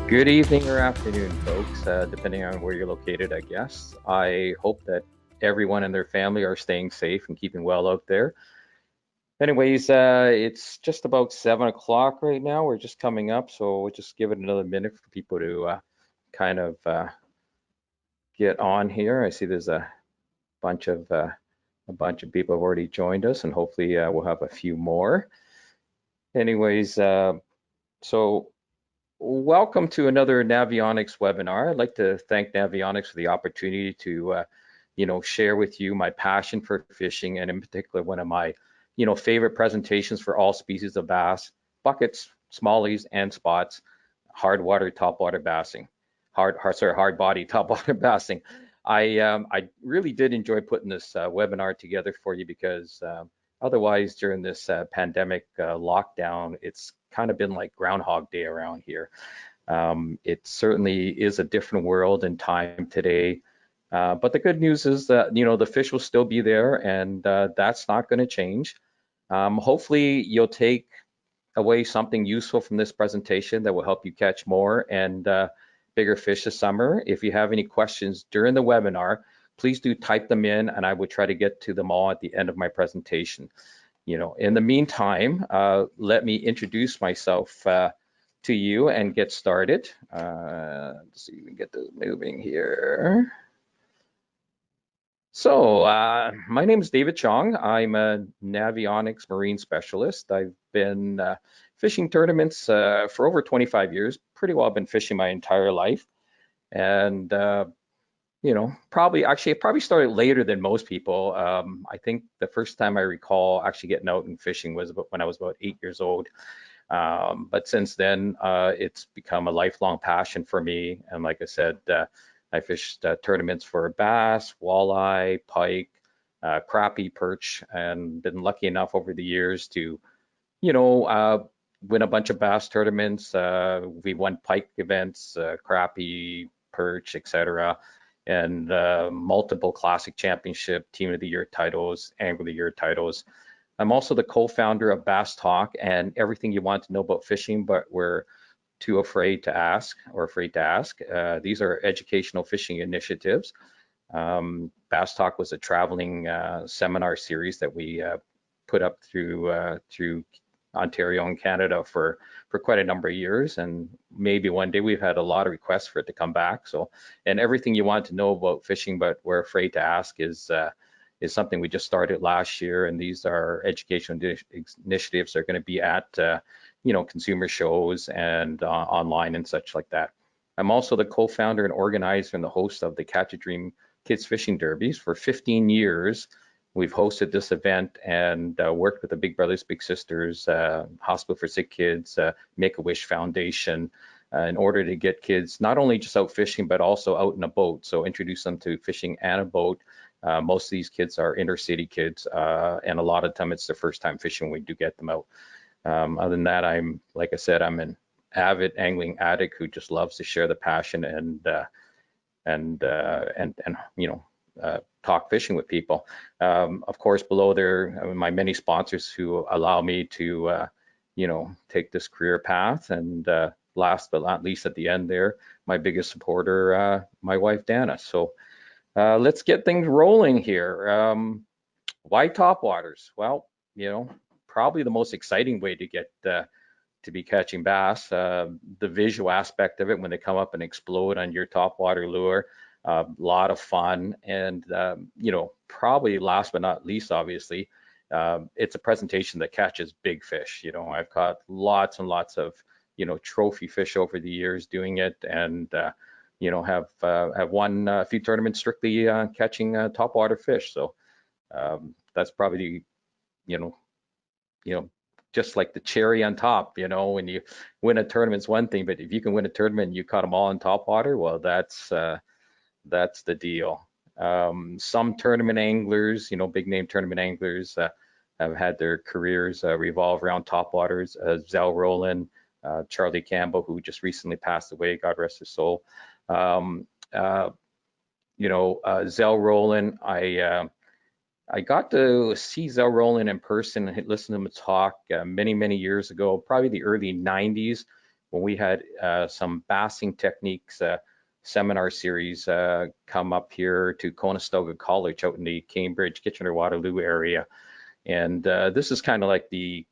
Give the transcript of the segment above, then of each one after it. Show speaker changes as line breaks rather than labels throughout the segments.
Good evening or afternoon, folks, depending on where you're located, I guess. I hope that everyone and their family are staying safe and keeping well out there. Anyways, it's just about 7 o'clock right now. We're just coming up, so we'll just give it another minute for people to kind of get on here. I see there's bunch of a bunch of people have already joined us, and hopefully we'll have a few more. Anyways, so welcome to another Navionics webinar. I'd like to thank Navionics for the opportunity to, share with you my passion for fishing, and in particular, one of my, favorite presentations for all species of bass, buckets, smallies, and spots, hardwater topwater bassing, hardbody topwater bassing. I really did enjoy putting this webinar together for you because otherwise, during this pandemic lockdown, it's kind of been like Groundhog Day around here. It certainly is a different world and time today. But the good news is that, the fish will still be there, and that's not going to change. Hopefully, you'll take away something useful from this presentation that will help you catch more and bigger fish this summer. If you have any questions during the webinar, please do type them in, and I will try to get to them all at the end of my presentation. In the meantime, let me introduce myself to you and get started. Let's see if we can get this moving here. So, my name is David Chong. I'm a Navionics Marine Specialist. I've been fishing tournaments for over 25 years. Pretty well been fishing my entire life. And, it probably started later than most people. I think the first time I recall actually getting out and fishing was when I was about 8 years old. But since then, it's become a lifelong passion for me. And like I said, I fished tournaments for bass, walleye, pike, crappie, perch, and been lucky enough over the years to, win a bunch of bass tournaments. We won pike events, crappie, perch, etc., and multiple classic championship, team of the year titles, angler of the year titles. I'm also the co-founder of Bass Talk and everything you want to know about fishing, but we're too afraid to ask or afraid to ask. These are educational fishing initiatives. Bass Talk was a traveling seminar series that we put up through Ontario and Canada for quite a number of years, and maybe one day we've had a lot of requests for it to come back. So, and everything you want to know about fishing but we're afraid to ask is something we just started last year, and these are educational initiatives that are going to be at consumer shows and online and such like that. I'm also the co-founder and organizer and the host of the Catch a Dream Kids Fishing Derbies. For 15 years, we've hosted this event and worked with the Big Brothers Big Sisters, Hospital for Sick Kids, Make-A-Wish Foundation, in order to get kids not only just out fishing but also out in a boat. So introduce them to fishing and a boat. Most of these kids are inner city kids, and a lot of time it's their first time fishing when we do get them out. Other than that, like I said, I'm an avid angling addict who just loves to share the passion and talk fishing with people. Of course, below there, my many sponsors who allow me to, take this career path. And last but not least, at the end there, my biggest supporter, my wife Dana. So let's get things rolling here. Why topwaters? Well, probably the most exciting way to get to be catching bass. The visual aspect of it when they come up and explode on your topwater lure, a lot of fun. And probably last but not least, obviously, it's a presentation that catches big fish. I've caught lots and lots of trophy fish over the years doing it, and have won a few tournaments strictly catching topwater fish. So that's probably just like the cherry on top. When you win a tournament's one thing, but if you can win a tournament and you caught them all in topwater, well, that's the deal. Some tournament anglers, big name tournament anglers, have had their careers revolve around topwaters. Zell Rowland, Charlie Campbell, who just recently passed away, God rest his soul. Zell Rowland, I got to see Zell Rowland in person and listen to him talk many, many years ago, probably the early 90s, when we had some bassing techniques seminar series come up here to Conestoga College out in the Cambridge, Kitchener-Waterloo area. And this is kind of like the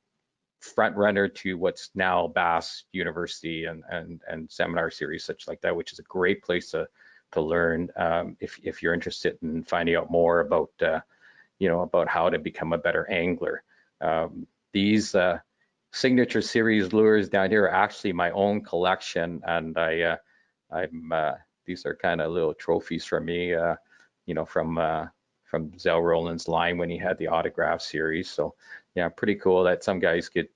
front runner to what's now Bass University and seminar series such like that, which is a great place to learn if you're interested in finding out more about about how to become a better angler. These signature series lures down here are actually my own collection, and these are kind of little trophies from me, from Zell Rowland's line when he had the autograph series. So yeah, pretty cool that some guys get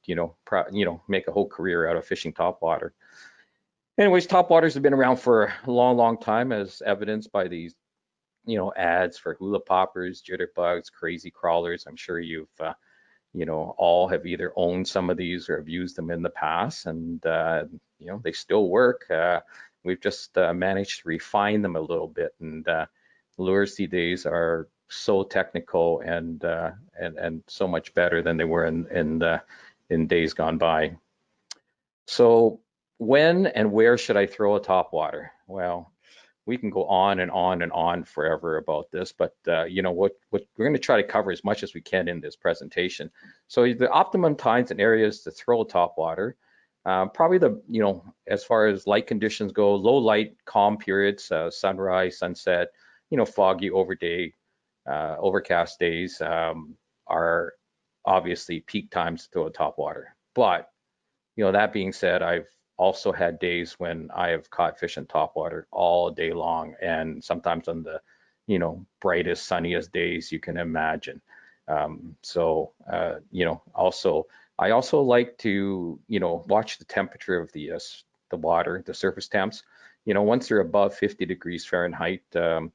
make a whole career out of fishing topwater. Anyways, topwaters have been around for a long time, as evidenced by these ads for hula poppers, jitterbugs, crazy crawlers. I'm sure you've all have either owned some of these or have used them in the past, and they still work. We've just managed to refine them a little bit, and lures these days are so technical and so much better than they were in days gone by. So when and where should I throw a topwater? Well, we can go on and on and on forever about this, but what we're going to try to cover as much as we can in this presentation. So the optimum times and areas to throw a topwater, probably as far as light conditions go, low light, calm periods, sunrise, sunset, foggy overcast days are obviously peak times to throw a topwater. But that being said, I've also had days when I have caught fish in topwater all day long, and sometimes on the brightest, sunniest days you can imagine. I also like to watch the temperature of the water, the surface temps. Once they're above 50 degrees Fahrenheit, I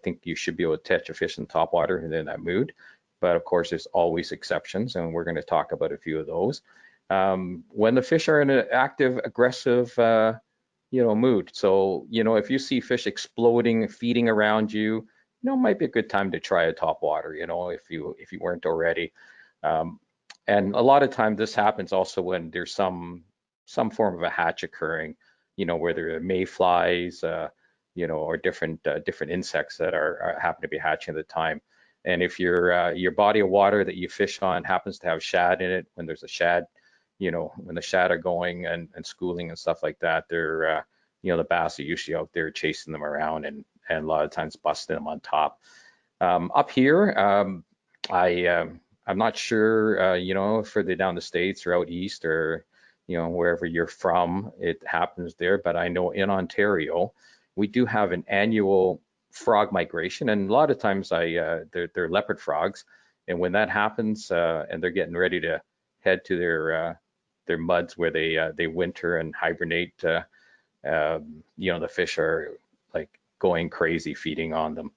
think you should be able to catch a fish in topwater and in that mood. But of course, there's always exceptions, and we're going to talk about a few of those. When the fish are in an active, aggressive, mood. So, if you see fish exploding, feeding around you, it might be a good time to try a topwater, if you weren't already. And a lot of times this happens also when there's some form of a hatch occurring, where there are mayflies, or different insects that are happen to be hatching at the time. And if your body of water that you fish on happens to have shad in it, when there's a shad, when the shad are going and schooling and stuff like that, they're the bass are usually out there chasing them around and a lot of times busting them on top. Up here, I'm not sure, further down the States or out east or, wherever you're from, it happens there. But I know in Ontario, we do have an annual frog migration, and a lot of times they're leopard frogs. And when that happens, and they're getting ready to head to their muds where they winter and hibernate, the fish are like going crazy feeding on them.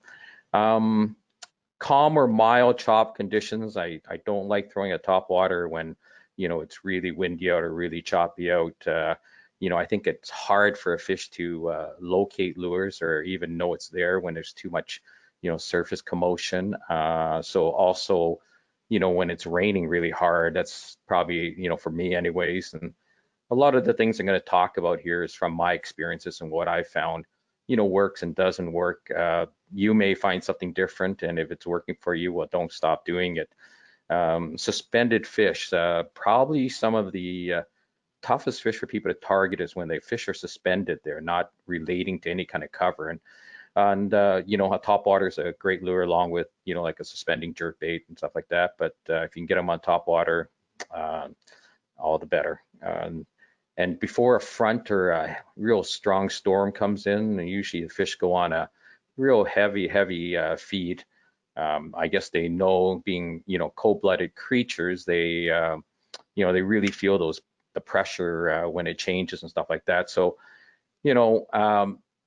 Calm or mild chop conditions. I don't like throwing a topwater when it's really windy out or really choppy out. I think it's hard for a fish to locate lures or even know it's there when there's too much surface commotion. So also when it's raining really hard, that's probably for me anyways. And a lot of the things I'm going to talk about here is from my experiences and what I found works and doesn't work. You may find something different, and if it's working for you, well, don't stop doing it. Suspended fish, probably some of the toughest fish for people to target is when the fish are suspended. They're not relating to any kind of cover. And a topwater is a great lure along with, like a suspending jerk bait and stuff like that. But if you can get them on topwater, all the better. And before a front or a real strong storm comes in, usually the fish go on a real heavy feed. I guess they know, being cold-blooded creatures, they they really feel the pressure when it changes and stuff like that. So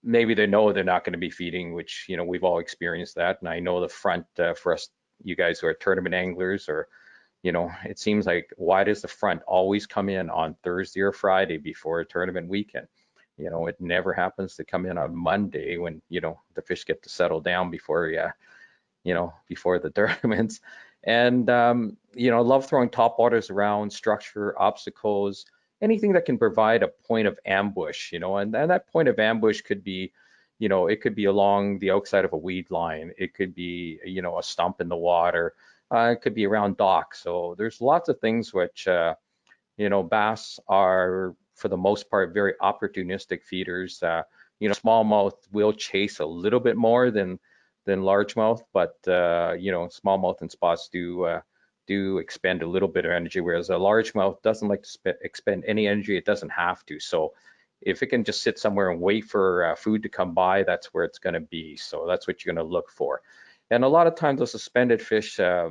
maybe they know they're not going to be feeding, which we've all experienced that. And I know the front for us, you guys who are tournament anglers, or it seems like, why does the front always come in on Thursday or Friday before a tournament weekend? It never happens to come in on Monday when, the fish get to settle down before the tournaments. And, I love throwing topwaters around structure, obstacles, anything that can provide a point of ambush, and that point of ambush could be, it could be along the outside of a weed line. It could be, a stump in the water. It could be around docks. So there's lots of things which, bass are, for the most part, very opportunistic feeders. Smallmouth will chase a little bit more than largemouth, but smallmouth and spots do expend a little bit of energy, whereas a largemouth doesn't like to expend any energy. It doesn't have to. So if it can just sit somewhere and wait for food to come by, that's where it's going to be. So that's what you're going to look for. And a lot of times those suspended fish, are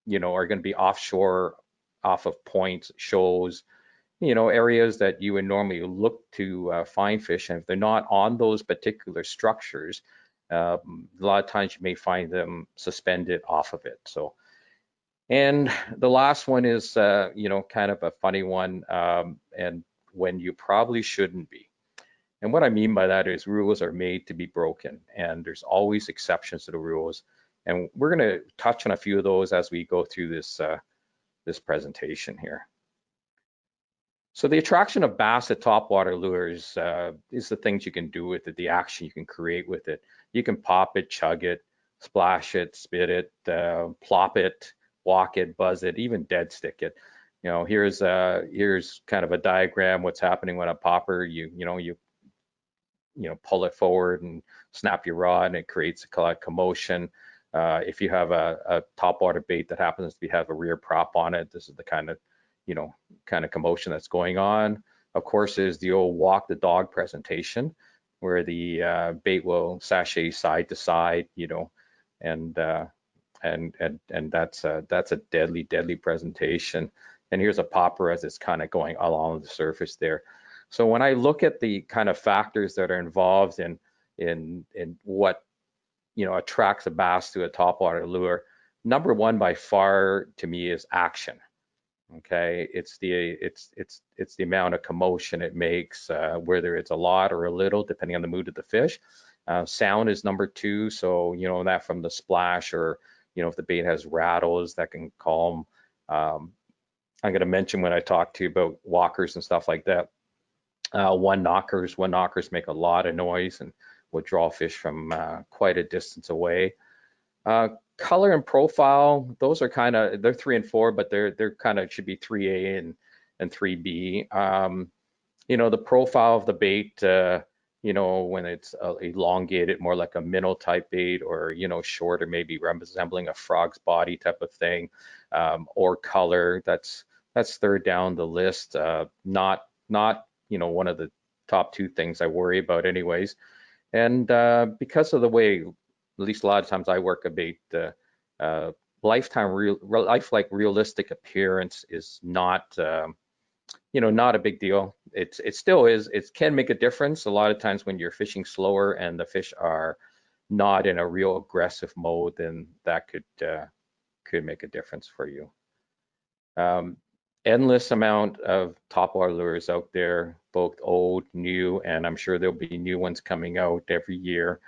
going to be offshore, off of points, shoals, areas that you would normally look to find fish. And if they're not on those particular structures, a lot of times you may find them suspended off of it. So, and the last one is, kind of a funny one, and when you probably shouldn't be. And what I mean by that is rules are made to be broken, and there's always exceptions to the rules. And we're going to touch on a few of those as we go through this presentation here. So the attraction of bass at topwater lures is the things you can do with it, the action you can create with it. You can pop it, chug it, splash it, spit it, plop it, walk it, buzz it, even dead stick it. Here's kind of a diagram what's happening when a popper, you pull it forward and snap your rod, and it creates a commotion. If you have a topwater bait that happens to have a rear prop on it, this is the kind of commotion that's going on. Of course, there's the old walk the dog presentation, where the bait will sashay side to side, and that's a deadly presentation. And here's a popper as it's kind of going along the surface there. So when I look at the kind of factors that are involved in what attracts a bass to a topwater lure, number one by far to me is action. Okay, it's the amount of commotion it makes, whether it's a lot or a little, depending on the mood of the fish. Sound is number two, so that from the splash, or if the bait has rattles that can calm. I'm going to mention when I talk to you about walkers and stuff like that. One knockers make a lot of noise and will draw fish from quite a distance away. Color and profile, those are they're 3 and 4, but they're kind of should be 3A and 3B. The profile of the bait, when it's elongated, more like a minnow type bait, or shorter, maybe resembling a frog's body type of thing, or color, that's third down the list. Not one of the top two things I worry about anyways. And because of the way, at least a lot of times I work a bait, lifelike realistic appearance is not, not a big deal. It still is. It can make a difference a lot of times when you're fishing slower and the fish are not in a real aggressive mode. Then that could make a difference for you. Endless amount of topwater lures out there, both old, new, and I'm sure there'll be new ones coming out every year.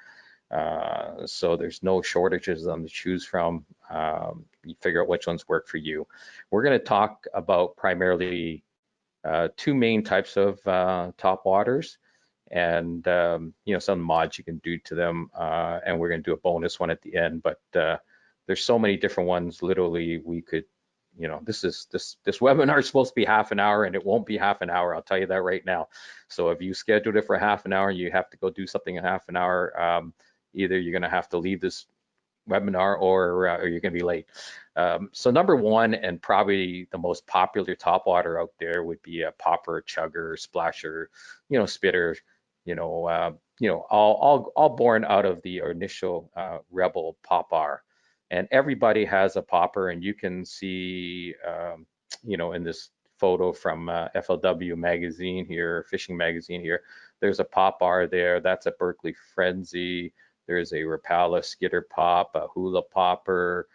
So there's no shortages of them to choose from. You figure out which ones work for you. We're going to talk about primarily two main types of topwaters, and some mods you can do to them, and we're going to do a bonus one at the end. But there's so many different ones. Literally, we could. This webinar is supposed to be half an hour, and it won't be half an hour. I'll tell you that right now. So if you scheduled it for half an hour and you have to go do something in half an hour, either you're going to have to leave this webinar or you're going to be late. So number one, and probably the most popular topwater out there, would be a popper, chugger, splasher, spitter, all born out of the initial Rebel popper. And everybody has a popper, and you can see, in this photo from FLW magazine here, fishing magazine here, there's a popper there. That's a Berkeley Frenzy. There's a Rapala skitter pop, a hula popper.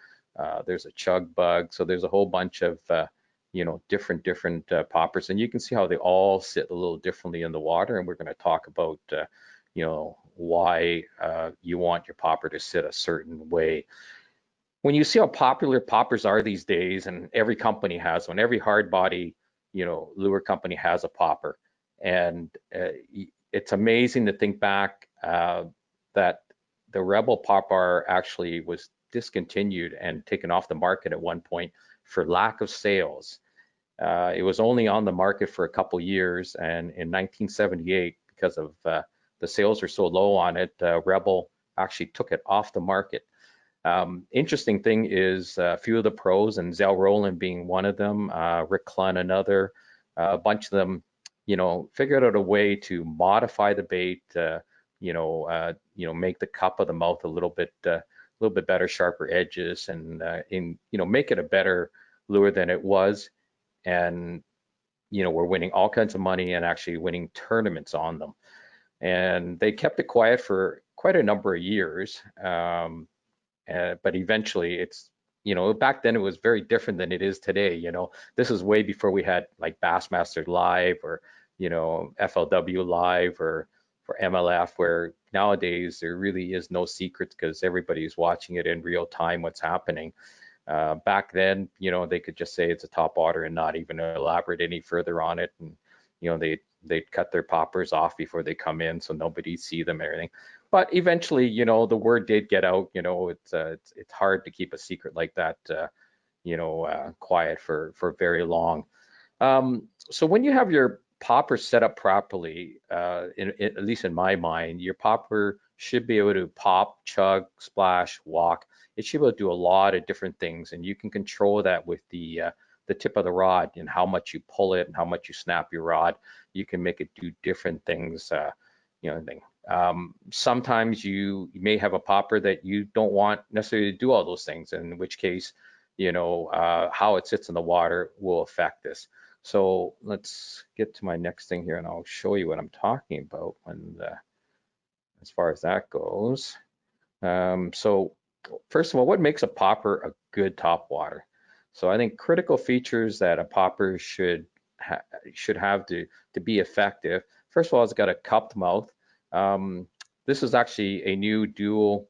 There's a chug bug. So there's a whole bunch of, different poppers, and you can see how they all sit a little differently in the water. And we're going to talk about, why you want your popper to sit a certain way. When you see how popular poppers are these days, and every company has one, every hard body lure company has a popper. And it's amazing to think back that the Rebel popper actually was discontinued and taken off the market at one point for lack of sales. It was only on the market for a couple years, and in 1978, because of the sales were so low on it, Rebel actually took it off the market. Interesting thing is a few of the pros, and Zell Rowland being one of them, Rick Clunn another, a bunch of them, figured out a way to modify the bait, make the cup of the mouth a little bit better, sharper edges, and make it a better lure than it was. And we're winning all kinds of money and actually winning tournaments on them. And they kept it quiet for quite a number of years, but eventually it's back then it was very different than it is today. This is way before we had like Bassmaster Live or FLW Live or for MLF, where nowadays there really is no secrets because everybody's watching it in real time what's happening. Back then, they could just say it's a topwater and not even elaborate any further on it. And, they'd cut their poppers off before they come in so nobody'd see them or anything. But eventually, the word did get out. It's hard to keep a secret like that, quiet for very long. So when you have your popper set up properly, at least in my mind, your popper should be able to pop, chug, splash, walk. It should be able to do a lot of different things, and you can control that with the tip of the rod and how much you pull it and how much you snap your rod. You can make it do different things. Sometimes you may have a popper that you don't want necessarily to do all those things, in which case, how it sits in the water will affect this. So let's get to my next thing here, and I'll show you what I'm talking about as far as that goes. So first of all, what makes a popper a good topwater? So I think critical features that a popper should have to be effective. First of all, it's got a cupped mouth. This is actually a new dual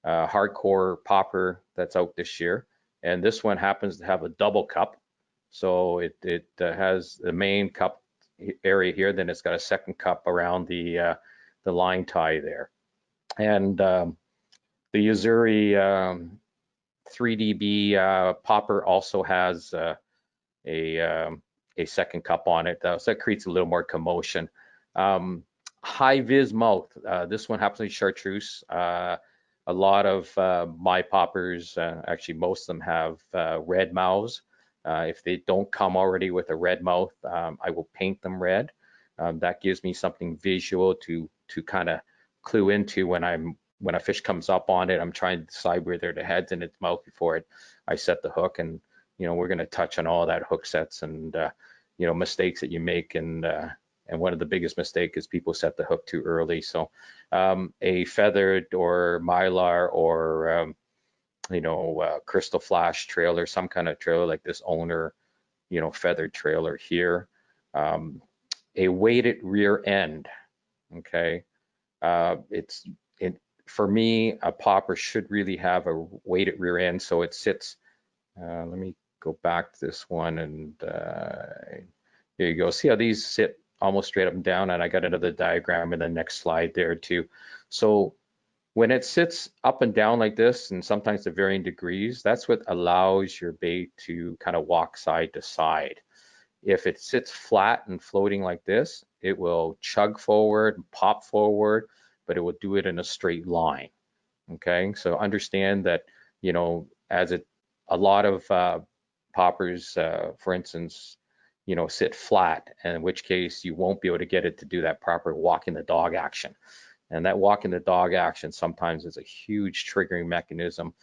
hardcore popper that's out this year, and this one happens to have a double cup. So it has the main cup area here, then it's got a second cup around the line tie there. And the Uzuri 3DB popper also has a second cup on it, so that creates a little more commotion. High vis mouth. This one happens to be chartreuse. A lot of my poppers, actually most of them have red mouths. If they don't come already with a red mouth, I will paint them red. That gives me something visual to kind of clue into when a fish comes up on it. I'm trying to decide whether the head's in its mouth before I set the hook. And we're going to touch on all that hook sets and mistakes that you make. And one of the biggest mistakes is people set the hook too early. So a feathered or mylar or crystal flash trailer, some kind of trailer like this owner, feathered trailer here. A weighted rear end. Okay, for me, a popper should really have a weighted rear end, so it sits. Let me go back to this one, and here you go. See how these sit almost straight up and down, and I got another diagram in the next slide there too. So when it sits up and down like this, and sometimes to varying degrees, that's what allows your bait to kind of walk side to side. If it sits flat and floating like this, it will chug forward and pop forward, but it will do it in a straight line. Okay, so understand that, a lot of poppers, for instance, sit flat, and in which case you won't be able to get it to do that proper walking the dog action. And that walking the dog action sometimes is a huge triggering mechanism,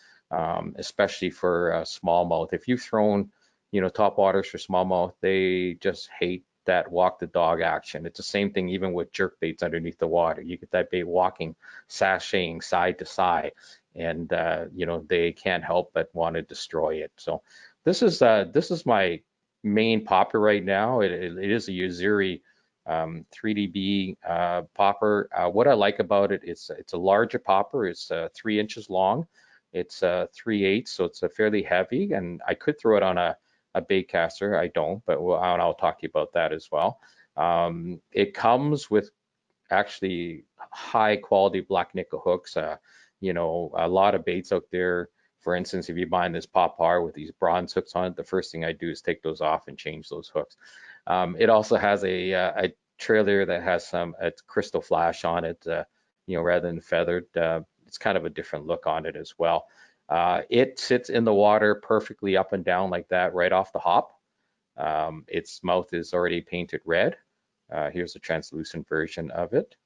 especially for smallmouth. If you've thrown, topwaters for smallmouth, they just hate that walk the dog action. It's the same thing even with jerk baits underneath the water. You get that bait walking, sashaying side to side, and they can't help but want to destroy it. So this is my main popper right now. It is a Uzuri 3DB popper. What I like about it, it's a larger popper. It's 3 inches long. It's 3/8, so it's a fairly heavy, and I could throw it on a a bait caster. I don't, but I'll talk to you about that as well. It comes with actually high quality black nickel hooks. You know, a lot of baits out there. For instance, if you buy this Pop-R with these bronze hooks on it, the first thing I do is take those off and change those hooks. It also has a trailer that has some crystal flash on it, you know, rather than feathered. It's kind of a different look on it as well. It sits in the water perfectly up and down like that right off the hop. Its mouth is already painted red. Here's a translucent version of it.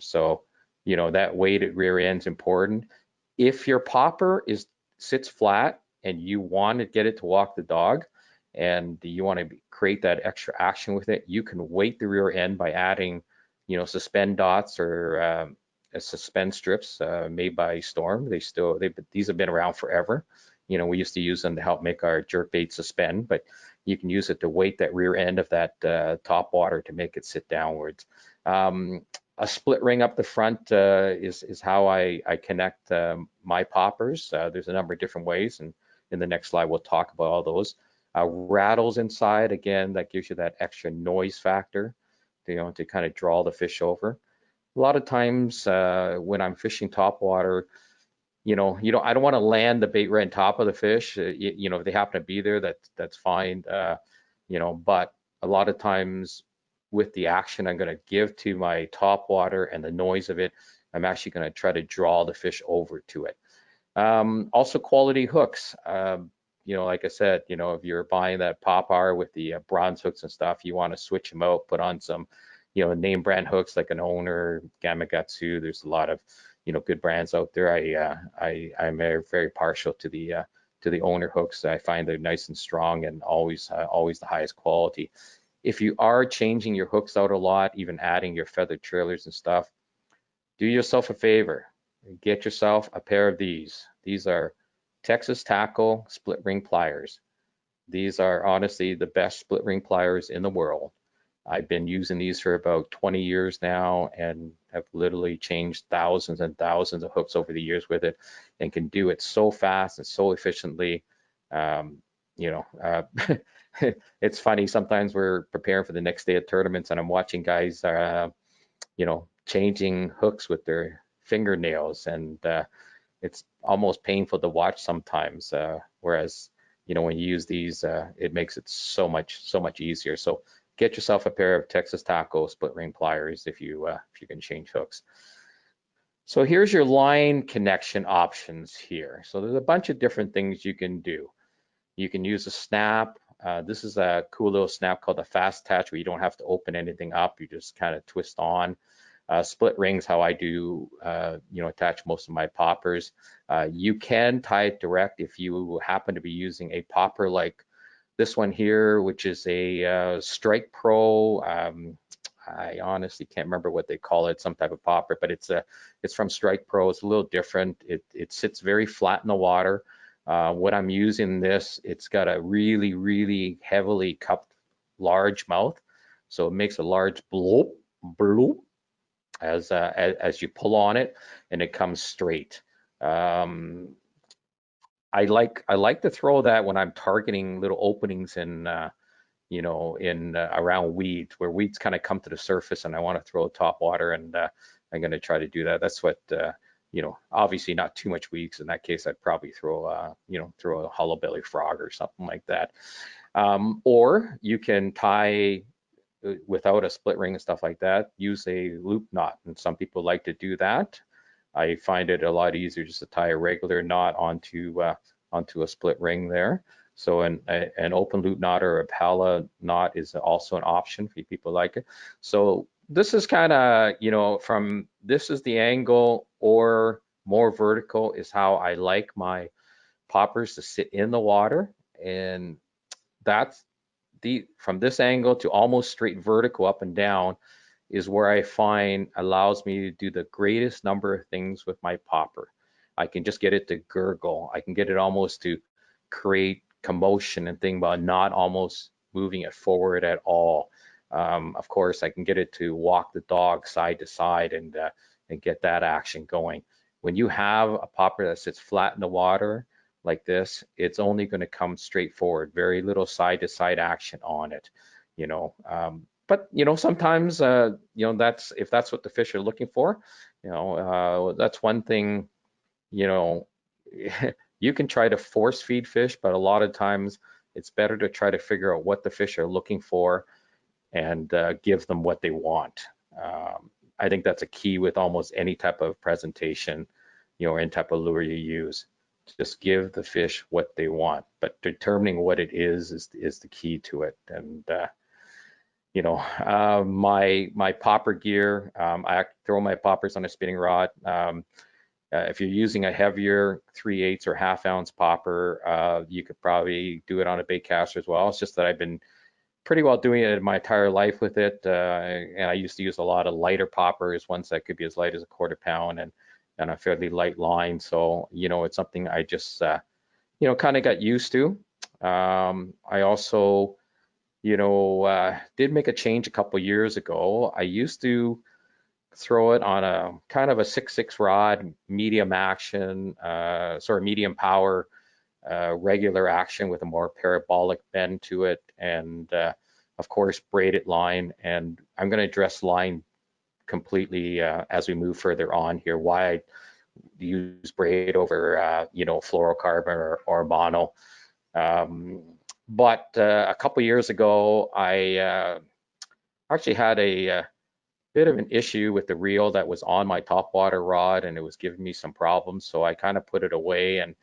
So, you know, that weighted rear end's important. If your popper sits flat and you want to get it to walk the dog and you want to create that extra action with it, you can weight the rear end by adding, you know, suspend dots or suspend strips made by Storm. These have been around forever. You know, we used to use them to help make our jerkbait suspend, but you can use it to weight that rear end of that Topwater to make it sit downwards. A split ring up the front is how I connect my poppers. There's a number of different ways, and in the next slide we'll talk about all those. Rattles inside, again, that gives you that extra noise factor, you know, to kind of draw the fish over. A lot of times when I'm fishing topwater, you know, I don't want to land the bait right on top of the fish. You know, if they happen to be there, that's fine. You know, but a lot of times with the action I'm going to give to my topwater and the noise of it, I'm actually going to try to draw the fish over to it. Also quality hooks. You know, like I said, you know, if you're buying that Pop-R with the bronze hooks and stuff, you want to switch them out, put on some, you know, name brand hooks like an Owner, Gamakatsu. There's a lot of, you know, good brands out there. I'm very partial to the Owner hooks. I find they're nice and strong and always the highest quality. If you are changing your hooks out a lot, even adding your feathered trailers and stuff, do yourself a favor. Get yourself a pair of these. These are Texas Tackle split ring pliers. These are honestly the best split ring pliers in the world. I've been using these for about 20 years now and have literally changed thousands and thousands of hooks over the years with it and can do it so fast and so efficiently. You know, it's funny, sometimes we're preparing for the next day of tournaments and I'm watching guys, you know, changing hooks with their fingernails, and it's almost painful to watch sometimes. Whereas, you know, when you use these, it makes it so much easier. So get yourself a pair of Texas Tackle split ring pliers if you can change hooks. So here's your line connection options here. So there's a bunch of different things you can do. You can use a snap. This is a cool little snap called a fast attach where you don't have to open anything up. You just kind of twist on. Split rings, how I do, you know, attach most of my poppers. You can tie it direct if you happen to be using a popper like this one here, which is a Strike Pro. I honestly can't remember what they call it, some type of popper, but it's from Strike Pro. It's a little different. It sits very flat in the water. What I'm using this, it's got a really heavily cupped large mouth, so it makes a large bloop bloop as you pull on it, and it comes straight. I like to throw that when I'm targeting little openings in you know, in around weeds, where weeds kind of come to the surface and I want to throw topwater, and I'm going to try to do that. That's what you know, obviously not too much weeds. In that case, I'd probably throw you know, throw a hollow belly frog or something like that. Or you can tie without a split ring and stuff like that, use a loop knot, and some people like to do that. I find it a lot easier just to tie a regular knot onto a split ring there. So an open loop knot or a pala knot is also an option for people like it. So this is kind of, you know, from this is the angle or more vertical is how I like my poppers to sit in the water, and that's from this angle to almost straight vertical up and down is where I find allows me to do the greatest number of things with my popper. I can just get it to gurgle. I can get it almost to create commotion and thing, but not almost moving it forward at all. Of course, I can get it to walk the dog side to side and get that action going. When you have a popper that sits flat in the water like this, it's only going to come straight forward, very little side to side action on it, you know. But you know, sometimes you know, that's if that's what the fish are looking for, you know, that's one thing, you know. You can try to force feed fish, but a lot of times it's better to try to figure out what the fish are looking for and give them what they want. I think that's a key with almost any type of presentation, you know, or any type of lure you use. Just give the fish what they want, but determining what it is the key to it. And you know, my popper gear, I throw my poppers on a spinning rod. If you're using a heavier 3/8 or ½ ounce popper, you could probably do it on a bait caster as well. It's just that I've been pretty well doing it my entire life with it. And I used to use a lot of lighter poppers, ones that could be as light as a 1/4 pound and a fairly light line. So, you know, it's something I just, you know, kind of got used to. I also, you know, did make a change a couple years ago. I used to throw it on a kind of a 6/6 rod, medium action, sort of medium power, regular action with a more parabolic bend to it, and of course braided line. And I'm going to address line completely as we move further on here, why I use braid over you know, fluorocarbon or mono. But a couple years ago, I actually had a bit of an issue with the reel that was on my topwater rod, and it was giving me some problems. So I kind of put it away and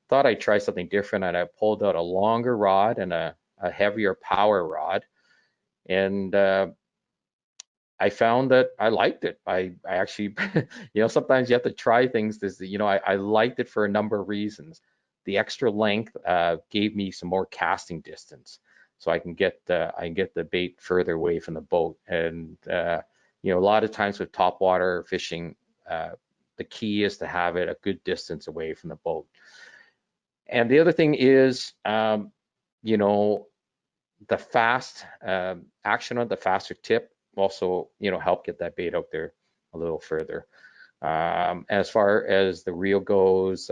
thought I'd try something different. And I pulled out a longer rod and a heavier power rod. And I found that I liked it. I actually, you know, sometimes you have to try things. You know, I liked it for a number of reasons. The extra length gave me some more casting distance, so I can get the bait further away from the boat. And you know, a lot of times with topwater fishing, the key is to have it a good distance away from the boat. And the other thing is, you know, the fast action on the faster tip also, you know, help get that bait out there a little further. As far as the reel goes,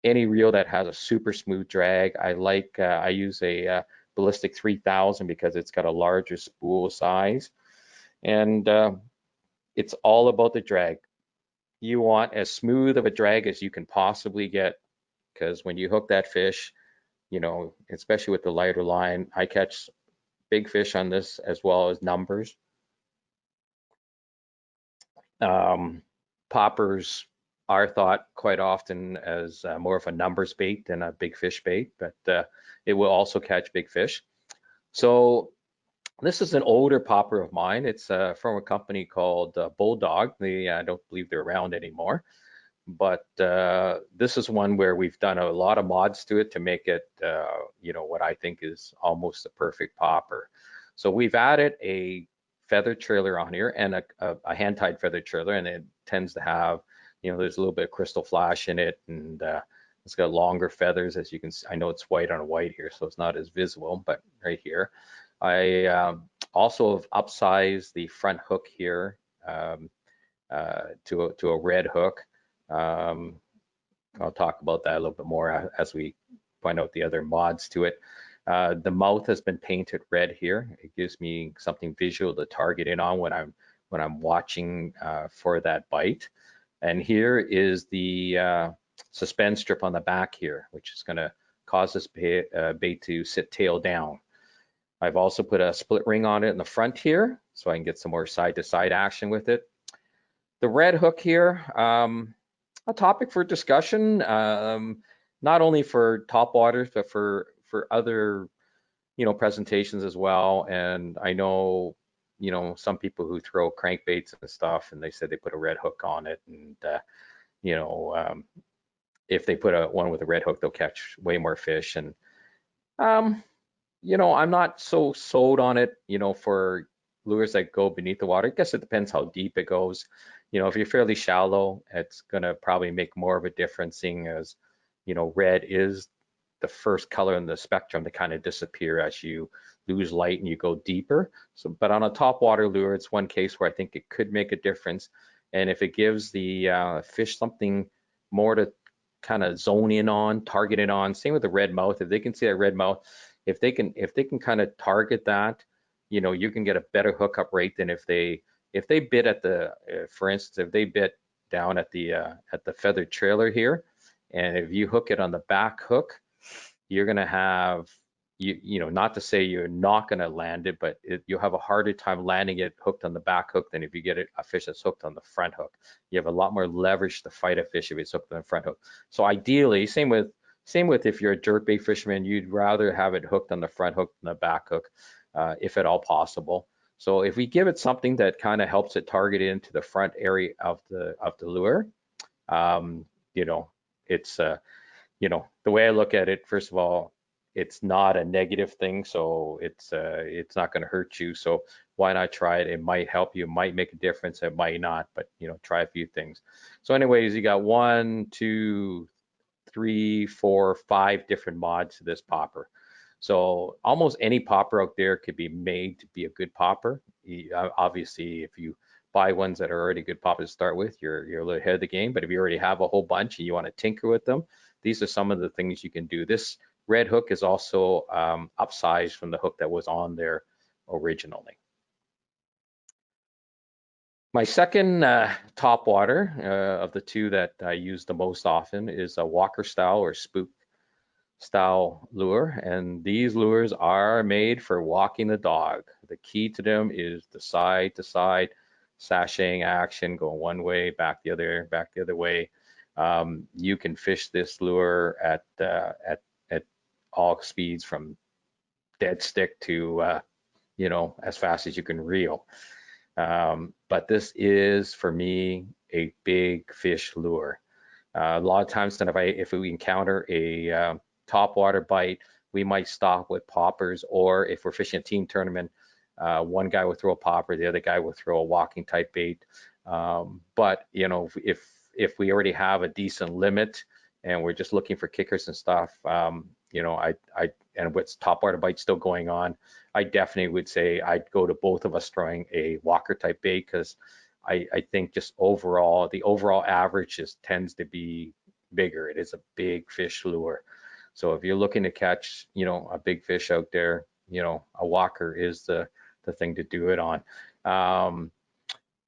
any reel that has a super smooth drag, I use a Ballistic 3000 because it's got a larger spool size, and it's all about the drag. You want as smooth of a drag as you can possibly get, because when you hook that fish, you know, especially with the lighter line, I catch big fish on this as well as numbers. Poppers are thought quite often as more of a numbers bait than a big fish bait, but it will also catch big fish. So this is an older popper of mine. It's from a company called Bulldog. I don't believe they're around anymore. But this is one where we've done a lot of mods to it to make it, you know, what I think is almost the perfect popper. So we've added a feather trailer on here and a hand-tied feather trailer, and it tends to have, you know, there's a little bit of crystal flash in it, and it's got longer feathers, as you can see. I know it's white on white here, so it's not as visible, but right here. I also have upsized the front hook here to a red hook. I'll talk about that a little bit more as we find out the other mods to it. The mouth has been painted red here. It gives me something visual to target in on when I'm watching for that bite. And here is the suspend strip on the back here, which is going to cause this bait to sit tail down. I've also put a split ring on it in the front here, so I can get some more side-to-side action with it. The red hook here, a topic for discussion, not only for topwaters, but for other, you know, presentations as well. And I know, you know, some people who throw crankbaits and stuff, and they said they put a red hook on it, and you know, if they put one with a red hook, they'll catch way more fish. And you know, I'm not so sold on it, you know, for lures that go beneath the water. I guess it depends how deep it goes. You know, if you're fairly shallow, it's gonna probably make more of a difference, seeing as, you know, red is the first color in the spectrum to kind of disappear as you lose light and you go deeper. So, but on a topwater lure, it's one case where I think it could make a difference. And if it gives the fish something more to kind of zone in on, target it on. Same with the red mouth. If they can see that red mouth, if they can kind of target that, you know, you can get a better hookup rate than if they bit at the, for instance, if they bit down at the feathered trailer here, and if you hook it on the back hook, you're gonna have, you know, not to say you're not gonna land it, but you'll have a harder time landing it hooked on the back hook than if you get a fish that's hooked on the front hook. You have a lot more leverage to fight a fish if it's hooked on the front hook. So ideally, same with if you're a jerkbait fisherman, you'd rather have it hooked on the front hook than the back hook, if at all possible. So if we give it something that kind of helps it target into the front area of the lure, you know, it's you know, the way I look at it, first of all, it's not a negative thing, so it's not going to hurt you. So why not try it? It might help you, it might make a difference, it might not, but you know, try a few things. So anyways, you got 1, 2, 3, 4, 5 different mods to this popper. So almost any popper out there could be made to be a good popper. Obviously, if you buy ones that are already good poppers to start with, you're a little ahead of the game. But if you already have a whole bunch and you want to tinker with them, these are some of the things you can do. This red hook is also upsized from the hook that was on there originally. My second topwater of the two that I use the most often is a walker style or spook style lure, and these lures are made for walking the dog. The key to them is the side to side sashaying action, going one way, back the other way. You can fish this lure at all speeds, from dead stick to you know, as fast as you can reel. But this is, for me, a big fish lure. A lot of times, then if we encounter a topwater bite, we might stop with poppers, or if we're fishing a team tournament, one guy will throw a popper, the other guy will throw a walking type bait. But you know, if we already have a decent limit and we're just looking for kickers and stuff, you know, and with topwater bite still going on, I definitely would say I'd go to both of us throwing a walker type bait, because I think just overall, the overall average just tends to be bigger. It is a big fish lure. So if you're looking to catch, you know, a big fish out there, you know, a walker is the thing to do it on.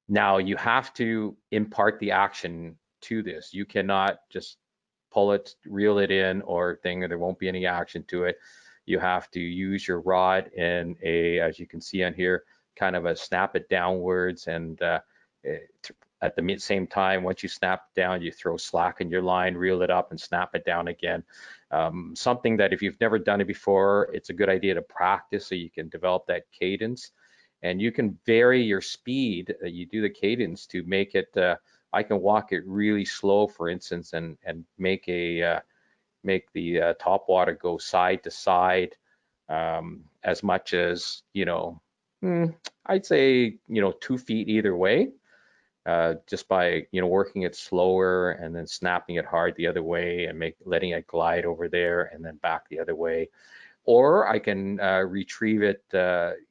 Now you have to impart the action to this. You cannot just pull it, reel it in, or there won't be any action to it. You have to use your rod in a, as you can see on here, kind of a snap it downwards, and at the same time, once you snap it down, you throw slack in your line, reel it up, and snap it down again. Something that if you've never done it before, it's a good idea to practice so you can develop that cadence. And you can vary your speed. You do the cadence to make it, I can walk it really slow, for instance, and make the topwater go side to side as much as, you know, I'd say, you know, 2 feet either way. Just by, you know, working it slower and then snapping it hard the other way and letting it glide over there and then back the other way. Or I can retrieve it,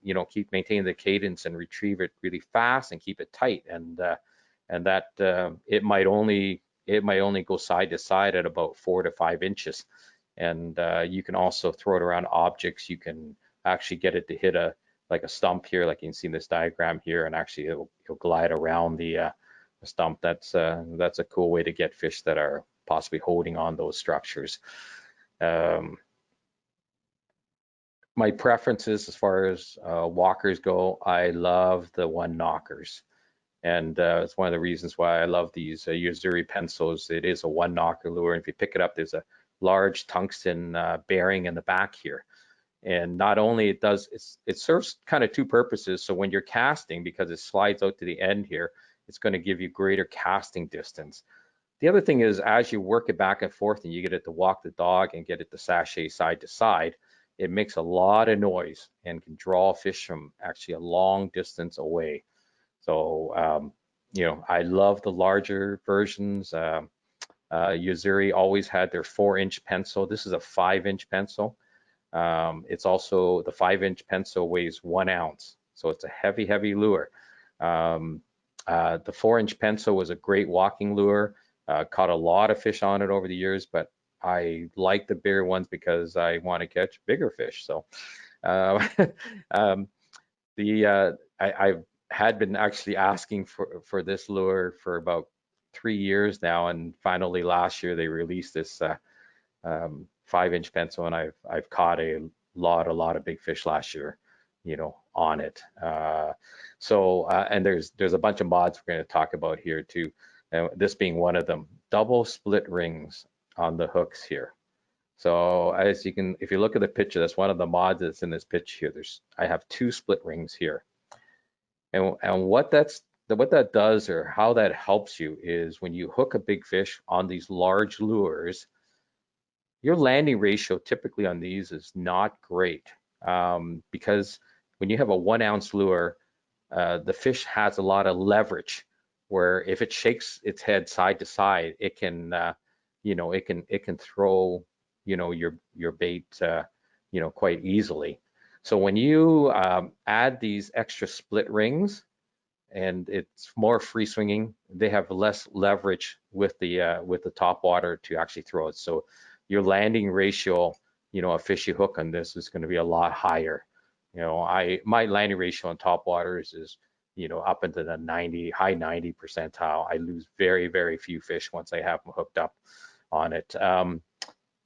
you know, keep maintaining the cadence and retrieve it really fast and keep it tight. And that it might only go side to side at about 4 to 5 inches. And you can also throw it around objects. You can actually get it to hit like a stump here, like you can see in this diagram here, and actually it'll glide around the stump. That's a cool way to get fish that are possibly holding on those structures. My preferences as far as walkers go, I love the one knockers, and it's one of the reasons why I love these Yuzuri pencils. It is a one knocker lure, and if you pick it up, there's a large tungsten bearing in the back here. And not only it serves kind of 2 purposes. So when you're casting, because it slides out to the end here, it's going to give you greater casting distance. The other thing is, as you work it back and forth and you get it to walk the dog and get it to sashay side to side, it makes a lot of noise and can draw fish from actually a long distance away. So, you know, I love the larger versions. Yuzuri always had their 4-inch pencil. This is a 5-inch pencil. It's also, the 5-inch pencil weighs 1 ounce, so it's a heavy lure. The 4-inch pencil was a great walking lure. Caught a lot of fish on it over the years, but I like the bigger ones because I want to catch bigger fish. So uh, um, I've had been actually asking for this lure for about 3 years now, and finally last year they released this 5-inch pencil, and I've caught a lot of big fish last year, on it. And there's a bunch of mods we're going to talk about here too, this being one of them. Double split rings on the hooks here. So as you can, if you look at the picture, that's one of the mods that's in this picture here. I have 2 split rings here, and what that does, or how that helps you, is when you hook a big fish on these large lures, your landing ratio typically on these is not great, because when you have a 1-ounce lure, the fish has a lot of leverage, where if it shakes its head side to side, it can throw your bait quite easily. So when you add these extra split rings, and it's more free swinging, they have less leverage with the top water to actually throw it. So your landing ratio, a fish you hook on this is going to be a lot higher. My landing ratio on top waters is up into the high 90 percentile. I lose very, very few fish once I have them hooked up on it.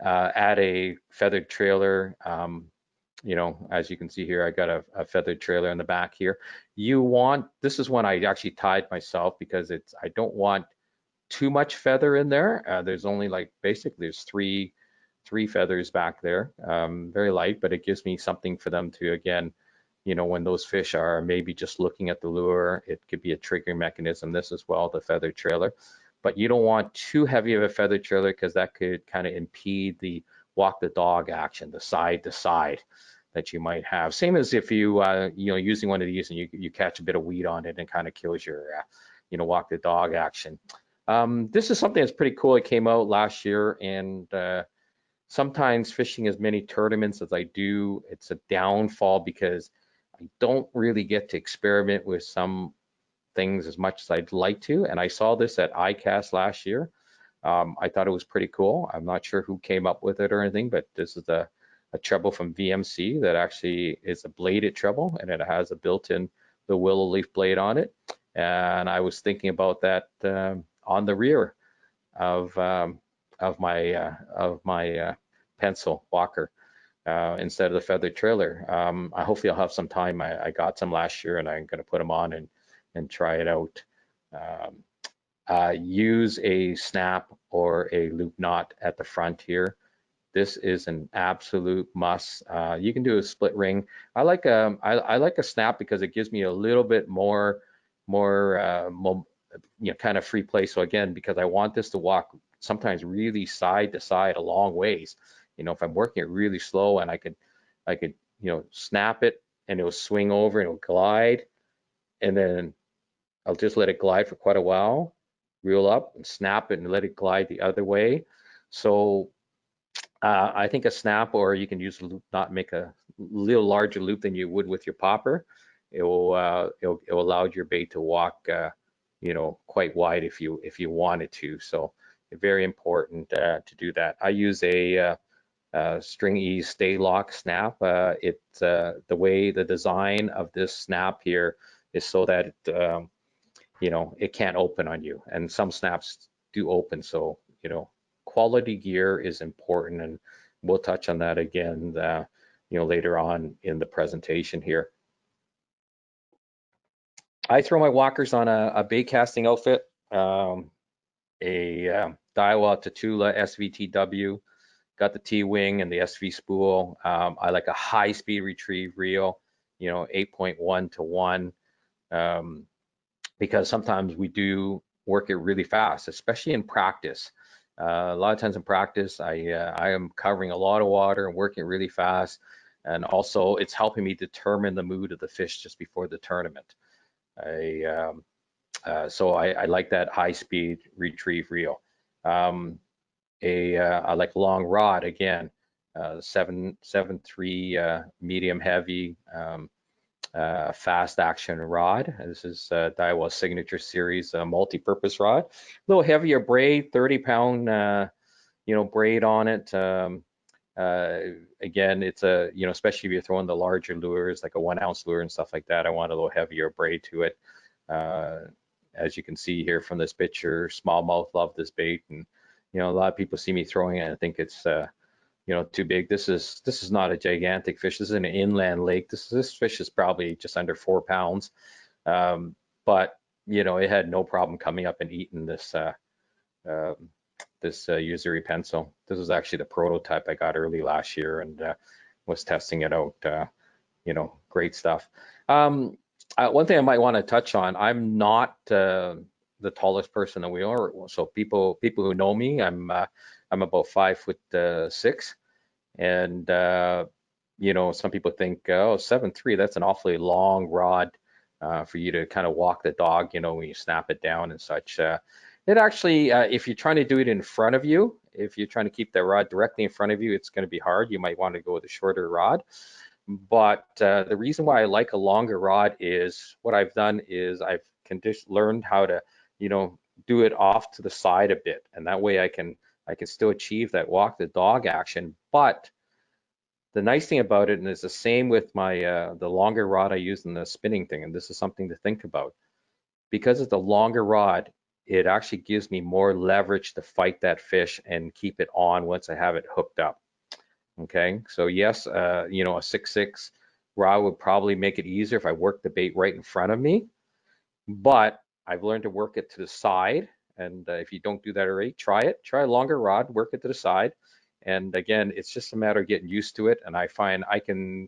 Add a feathered trailer. As you can see here, I got a feathered trailer in the back here. This is one I actually tied myself, because I don't want too much feather in there. There's only there's three feathers back there, very light, but it gives me something for them to, again, when those fish are maybe just looking at the lure, it could be a triggering mechanism. This as well, the feathered trailer. But you don't want too heavy of a feathered trailer, because that could kind of impede the walk the dog action, the side to side that you might have. Same as if you using one of these and you catch a bit of weed on it, and kind of kills your walk the dog action. This is something that's pretty cool. It came out last year, and sometimes fishing as many tournaments as I do, it's a downfall, because I don't really get to experiment with some things as much as I'd like to. And I saw this at ICAST last year. I thought it was pretty cool. I'm not sure who came up with it or anything, but this is a treble from VMC that actually is a bladed treble, and it has a built-in the willow leaf blade on it. And I was thinking about that on the rear of my pencil walker instead of the feathered trailer. Hopefully I'll have some time. I got some last year, and I'm going to put them on and try it out. Use a snap or a loop knot at the front here. This is an absolute must. You can do a split ring. I like a snap, because it gives me a little bit more kind of free play. So again, because I want this to walk sometimes really side to side a long ways. If I'm working it really slow, and I could snap it, and it'll swing over and it'll glide, and then I'll just let it glide for quite a while, reel up and snap it and let it glide the other way. So I think a snap, or you can use a loop knot, make a little larger loop than you would with your popper. It will allow your bait to walk quite wide if you wanted to. So very important to do that. I use a string ease stay lock snap. It's the way the design of this snap here is so that it can't open on you, and some snaps do open. So quality gear is important, and we'll touch on that again later on in the presentation here. I throw my walkers on a bait casting outfit, a Daiwa Tatula SVTW, got the T-wing and the SV spool. I like a high-speed retrieve reel, 8.1 to 1, because sometimes we do work it really fast, especially in practice. A lot of times in practice, I am covering a lot of water and working really fast, and also it's helping me determine the mood of the fish just before the tournament. So I like that high-speed retrieve reel. I like long rod again, 7.3 medium heavy, fast action rod. This is Daiwa's signature series multi-purpose rod. A little heavier braid, 30-pound braid on it. Again, it's a especially if you're throwing the larger lures like a 1-ounce lure and stuff like that. I want a little heavier braid to it. As you can see here from this picture, smallmouth love this bait, and a lot of people see me throwing it and think it's too big. This is not a gigantic fish. This is an inland lake. This fish is probably just under 4 pounds, but it had no problem coming up and eating this Usuri pencil. This was actually the prototype I got early last year and was testing it out. Great stuff. One thing I might want to touch on, I'm not the tallest person that we are. So people who know me, I'm about 5'6", and some people think, oh, 7'3", that's an awfully long rod for you to kind of walk the dog, when you snap it down and such. It actually, if you're trying to do it in front of you, if you're trying to keep the rod directly in front of you, it's going to be hard. You might want to go with a shorter rod. But the reason why I like a longer rod is what I've done is I've learned how to, do it off to the side a bit, and that way I can still achieve that walk the dog action. But the nice thing about it, and it's the same with my the longer rod I use in the spinning thing, and this is something to think about, because it's a longer rod, it actually gives me more leverage to fight that fish and keep it on once I have it hooked up. Okay, so yes, a 6'6" rod would probably make it easier if I work the bait right in front of me, but I've learned to work it to the side. And if you don't do that already, try it. Try a longer rod, work it to the side. And again, it's just a matter of getting used to it. And I find I can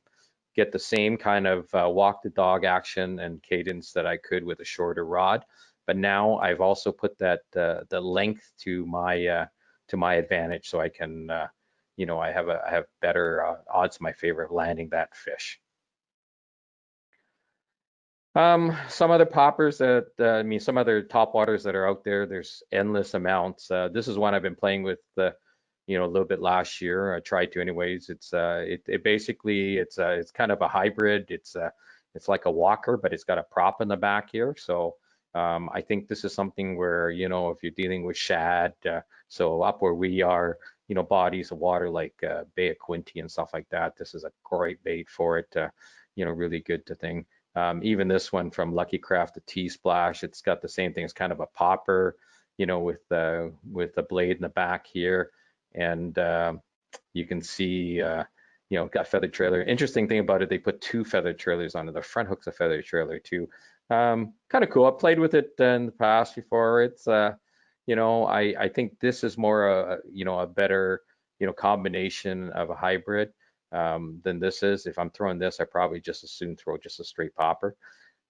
get the same kind of walk the dog action and cadence that I could with a shorter rod. But now I've also put that the length to my advantage, so I can I have better odds in my favor of landing that fish. Some other poppers that some other topwaters that are out there. There's endless amounts. This is one I've been playing with a little bit last year. I tried to anyways. It's basically it's kind of a hybrid. It's like a walker, but it's got a prop in the back here. So I think this is something where if you're dealing with shad, so up where we are, bodies of water like Bay of Quinte and stuff like that, this is a great bait for it. Really good to thing. Even this one from Lucky Craft, the T-Splash, it's got the same thing. It's kind of a popper, with the blade in the back here, and you can see, got feathered trailer. Interesting thing about it, they put 2 feathered trailers on it. The front hook's a feathered trailer too. Kind of cool. I've played with it in the past before. It's, I think this is more a better, combination of a hybrid than this is. If I'm throwing this, I probably just as soon throw just a straight popper.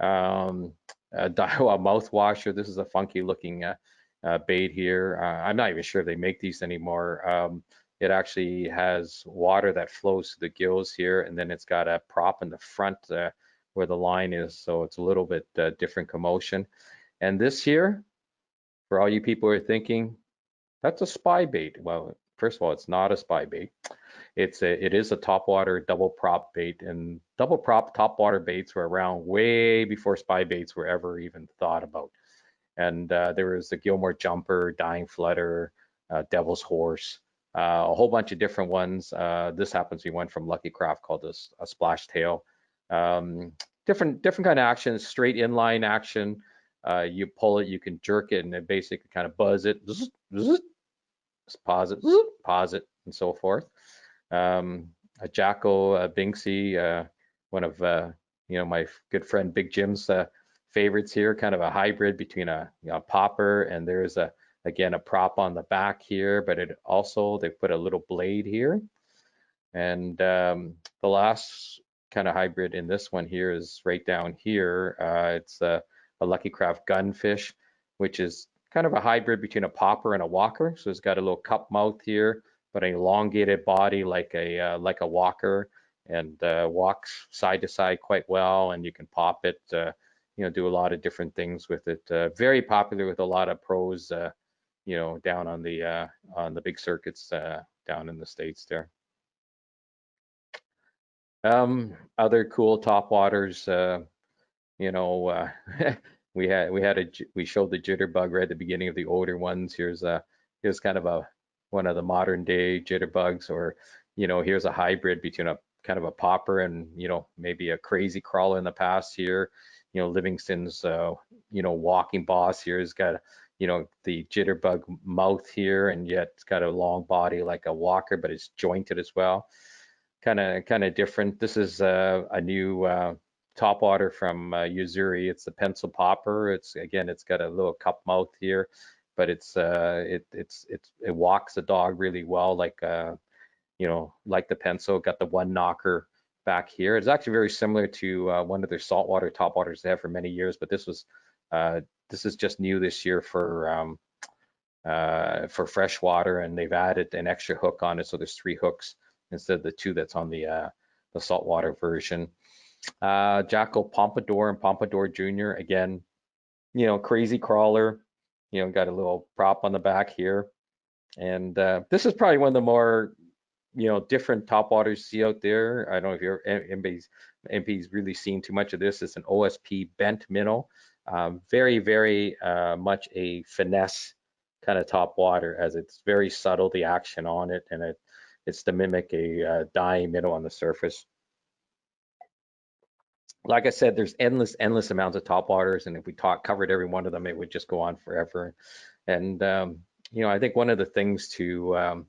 Daiwa mouthwasher. This is a funky looking bait here. I'm not even sure if they make these anymore. It actually has water that flows through the gills here, and then it's got a prop in the front where the line is, so it's a little bit different commotion. And this here, for all you people who are thinking, that's a spy bait. Well, first of all, it's not a spy bait. It is a topwater double prop bait, and double prop topwater baits were around way before spy baits were ever even thought about. And there was the Gilmore Jumper, Dying Flutter, Devil's Horse, a whole bunch of different ones. This happens to be one from Lucky Craft called a Splash Tail. Different kind of action, straight inline action. You pull it, you can jerk it, and it basically kind of buzz it, pause it, and so forth. A Jacko Binksy, one of my good friend Big Jim's favorites here, kind of a hybrid between a popper, and there's again a prop on the back here, but it also they put a little blade here. And the last kind of hybrid in this one here is right down here. It's a Lucky Craft Gunfish, which is kind of a hybrid between a popper and a walker. So it's got a little cup mouth here, but an elongated body like a walker, and walks side to side quite well. And you can pop it, do a lot of different things with it. Very popular with a lot of pros, down on the big circuits down in the States there. Other cool topwaters, you know, we showed the jitterbug right at the beginning of the older ones. Here's kind of one of the modern day jitterbugs, or here's a hybrid between a kind of a popper and maybe a crazy crawler in the past here. Livingston's walking boss here has got the jitterbug mouth here, and yet it's got a long body like a walker, but it's jointed as well. Kind of different. This is a new topwater from Uzuri. It's the pencil popper. It's got a little cup mouth here, but it walks the dog really well, like like the pencil. Got the one knocker back here. It's actually very similar to one of their saltwater topwaters they have for many years, but this is just new this year for freshwater, and they've added an extra hook on it, so there's 3 hooks instead of the 2 that's on the saltwater version. Jackal Pompadour and Pompadour Jr. Again, crazy crawler. Got a little prop on the back here, and this is probably one of the more different topwaters you see out there. I don't know if anybody's really seen too much of this. It's an OSP bent minnow. Very, very much a finesse kind of topwater, as it's very subtle, the action on it, and it's to mimic a dying minnow on the surface. Like I said, there's endless amounts of topwaters, and if we covered every one of them, it would just go on forever. And I think one of the things to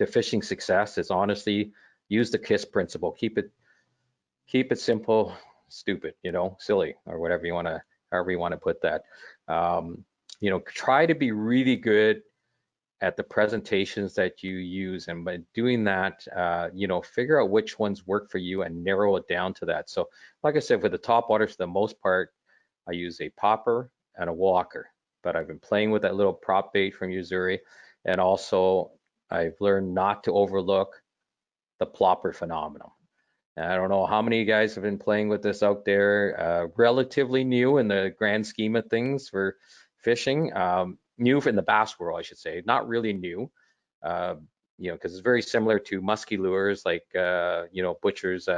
fishing success is honestly use the KISS principle. Keep it simple, stupid, silly, or however you want to put that. Try to be really good at the presentations that you use, and by doing that, figure out which ones work for you and narrow it down to that. So like I said, with the topwaters, for the most part, I use a popper and a walker, but I've been playing with that little prop bait from Uzuri, and also I've learned not to overlook the plopper phenomenon. And I don't know how many of you guys have been playing with this out there. Relatively new in the grand scheme of things for fishing. New in the bass world, I should say. Not really new, because it's very similar to musky lures like, Butcher's,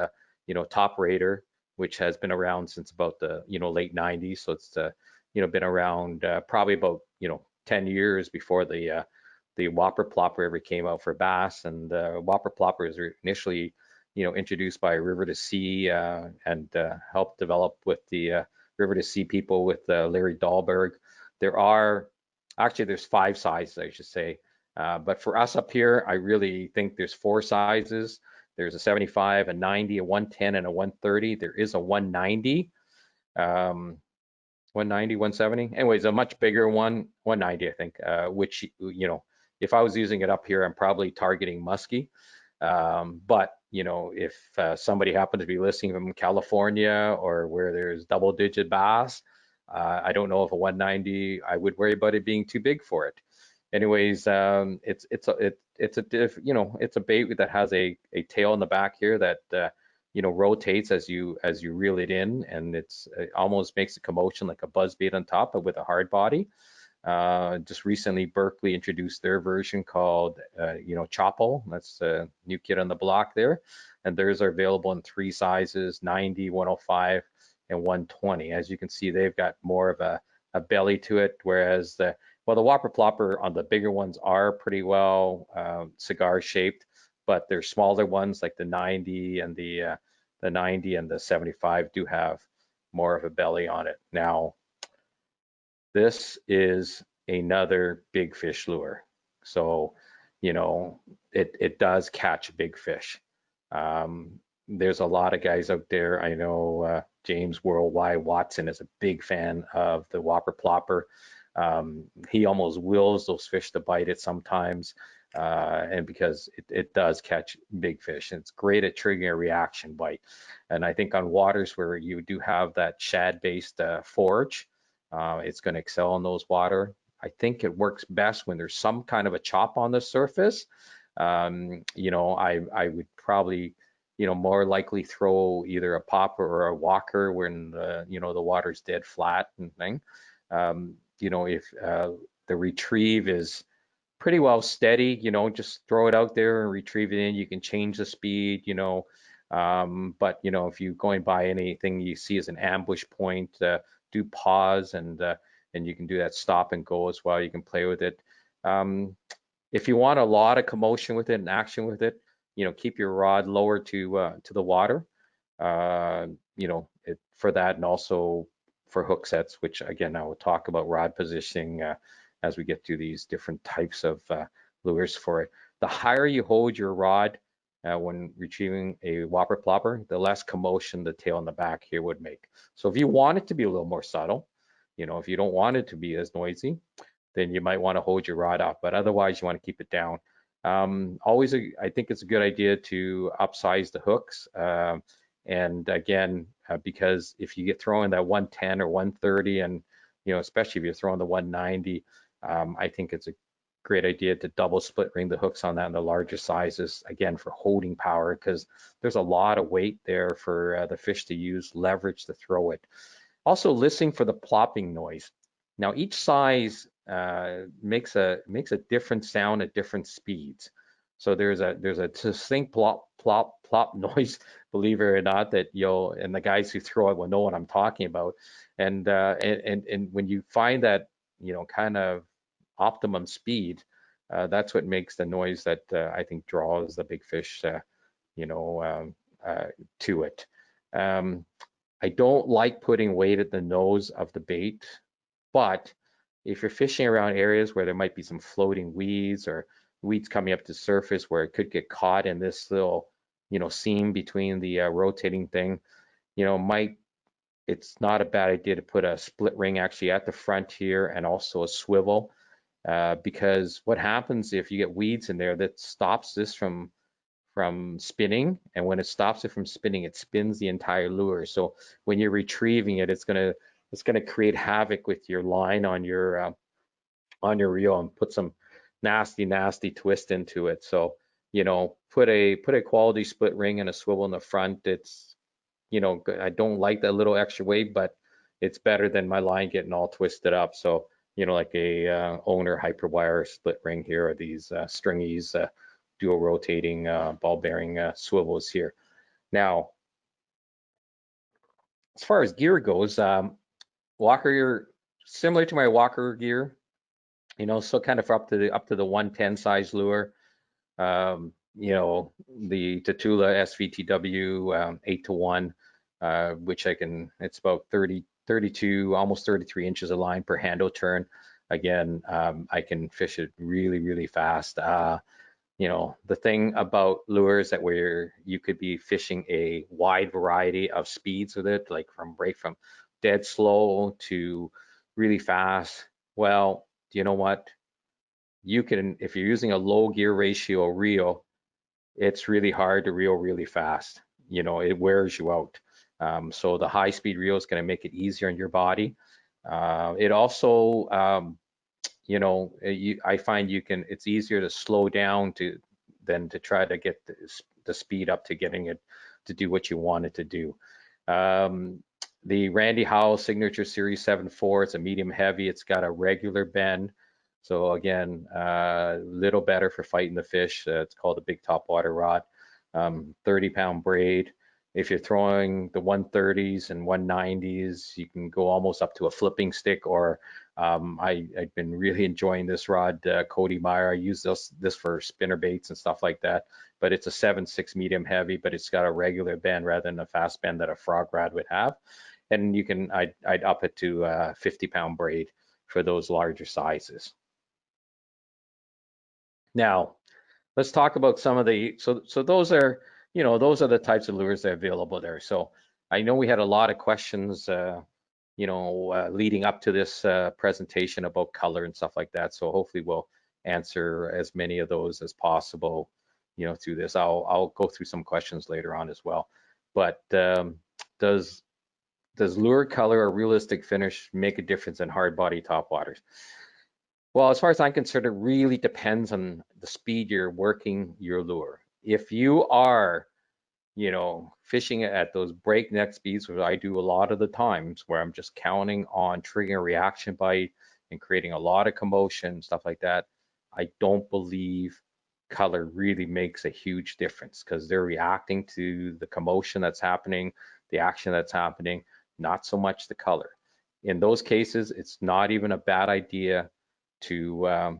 Top Raider, which has been around since about the, late 90s. So it's, been around probably about, 10 years before the Whopper Plopper ever came out for bass. And Whopper Plopper was initially, introduced by River to Sea and helped develop with the River to Sea people with Larry Dahlberg. There's 5 sizes, I should say. But for us up here, I really think there's 4 sizes. There's a 75, a 90, a 110, and a 130. There is a 190, 190, 170. Anyways, a much bigger one, 190, I think, which, if I was using it up here, I'm probably targeting muskie. But, if somebody happens to be listening from California or where there's double-digit bass, I don't know if a 190, I would worry about it being too big for it. Anyways, it's a bait that has a tail in the back here that rotates as you reel it in, and it almost makes a commotion like a buzz bait on top, but with a hard body. Just recently, Berkeley introduced their version called, Chopo. That's a new kid on the block there. And theirs are available in 3 sizes, 90, 105, and 120. As you can see, they've got more of a belly to it, whereas the Whopper Plopper on the bigger ones are pretty well cigar shaped, but their smaller ones like the 90 and the 75 do have more of a belly on it. Now, this is another big fish lure. So, it does catch big fish. There's a lot of guys out there. I know James Worldwide Watson is a big fan of the Whopper Plopper. He almost wills those fish to bite it sometimes, and because it does catch big fish, and it's great at triggering a reaction bite. And I think on waters where you do have that shad-based forage, it's going to excel in those water. I think it works best when there's some kind of a chop on the surface. I would probably, more likely throw either a popper or a walker when the water's dead flat and thing. If the retrieve is pretty well steady, just throw it out there and retrieve it in. You can change the speed, But you know, if you're going by anything you see as an ambush point, do pause, and you can do that stop and go as well. You can play with it. If you want a lot of commotion with it and action with it, you know, keep your rod lower to the water. You know, for that, and also for hook sets, which again I will talk about rod positioning as we get to these different types of lures for it. The higher you hold your rod when retrieving a whopper plopper, the less commotion the tail and the back here would make. So if you want it to be a little more subtle, you know, if you don't want it to be as noisy, then you might want to hold your rod up, but otherwise you want to keep it down. I think it's a good idea to upsize the hooks. And again, because if you get throwing that 110 or 130, and you know, especially if you're throwing the 190, I think it's a great idea to double split ring the hooks on that in the larger sizes, again, for holding power, because there's a lot of weight there for the fish to use leverage to throw it. Also, listening for the plopping noise. Now, each size makes a different sound at different speeds. So there's a distinct plop plop plop noise, believe it or not, that and the guys who throw it will know what I'm talking about. And when you find that, you know, kind of optimum speed, that's what makes the noise that I think draws the big fish, you know, to it. Um, I don't like putting weight at the nose of the bait, but if you're fishing around areas where there might be some floating weeds or weeds coming up to surface where it could get caught in this little, you know, seam between the rotating thing, you know, it's not a bad idea to put a split ring actually at the front here and also a swivel, because what happens if you get weeds in there, that stops this from spinning, and when it stops it from spinning, it spins the entire lure. So when you're retrieving it, it's gonna create havoc with your line on your reel and put some nasty twist into it. So, you know, put a quality split ring and a swivel in the front. It's, you know, I don't like that little extra weight, but it's better than my line getting all twisted up. So, you know, like a owner hyperwire split ring here, or these stringies, dual rotating ball bearing swivels here. Now, as far as gear goes, walker gear, similar to my walker gear, you know, so kind of up to the 110 size lure. You know, the Tatula SVTW 8-to-1, which it's about 32, almost 33 inches of line per handle turn. Again, I can fish it really fast. You know, the thing about lures that where you could be fishing a wide variety of speeds with it, like from dead slow to really fast. Well, do you know what? You can, if you're using a low gear ratio reel, it's really hard to reel really fast. You know, it wears you out. So the high speed reel is going to make it easier on your body. It also, you know, I find it's easier to slow down than to try to get the speed up to getting it to do what you want it to do. The Randy Howell Signature Series 7.4, it's a medium heavy. It's got a regular bend. So again, little better for fighting the fish. It's called a big topwater rod. 30-pound braid. If you're throwing the 130s and 190s, you can go almost up to a flipping stick. Or I've been really enjoying this rod, Cody Meyer. I use this for spinner baits and stuff like that. But it's a 7.6 medium heavy, but it's got a regular bend rather than a fast bend that a frog rod would have. And I'd up it to 50-pound braid for those larger sizes. Now, let's talk about some of so those are, you know, those are the types of lures that are available there. So I know we had a lot of questions, you know, leading up to this presentation about color and stuff like that. So hopefully we'll answer as many of those as possible, you know, through this. I'll go through some questions later on as well. But does lure color or realistic finish make a difference in hard body topwaters? Well, as far as I'm concerned, it really depends on the speed you're working your lure. If you are, you know, fishing at those breakneck speeds, which I do a lot of the times, where I'm just counting on triggering a reaction bite and creating a lot of commotion, stuff like that, I don't believe color really makes a huge difference because they're reacting to the commotion that's happening, the action that's happening, not so much the color. In those cases, it's not even a bad idea to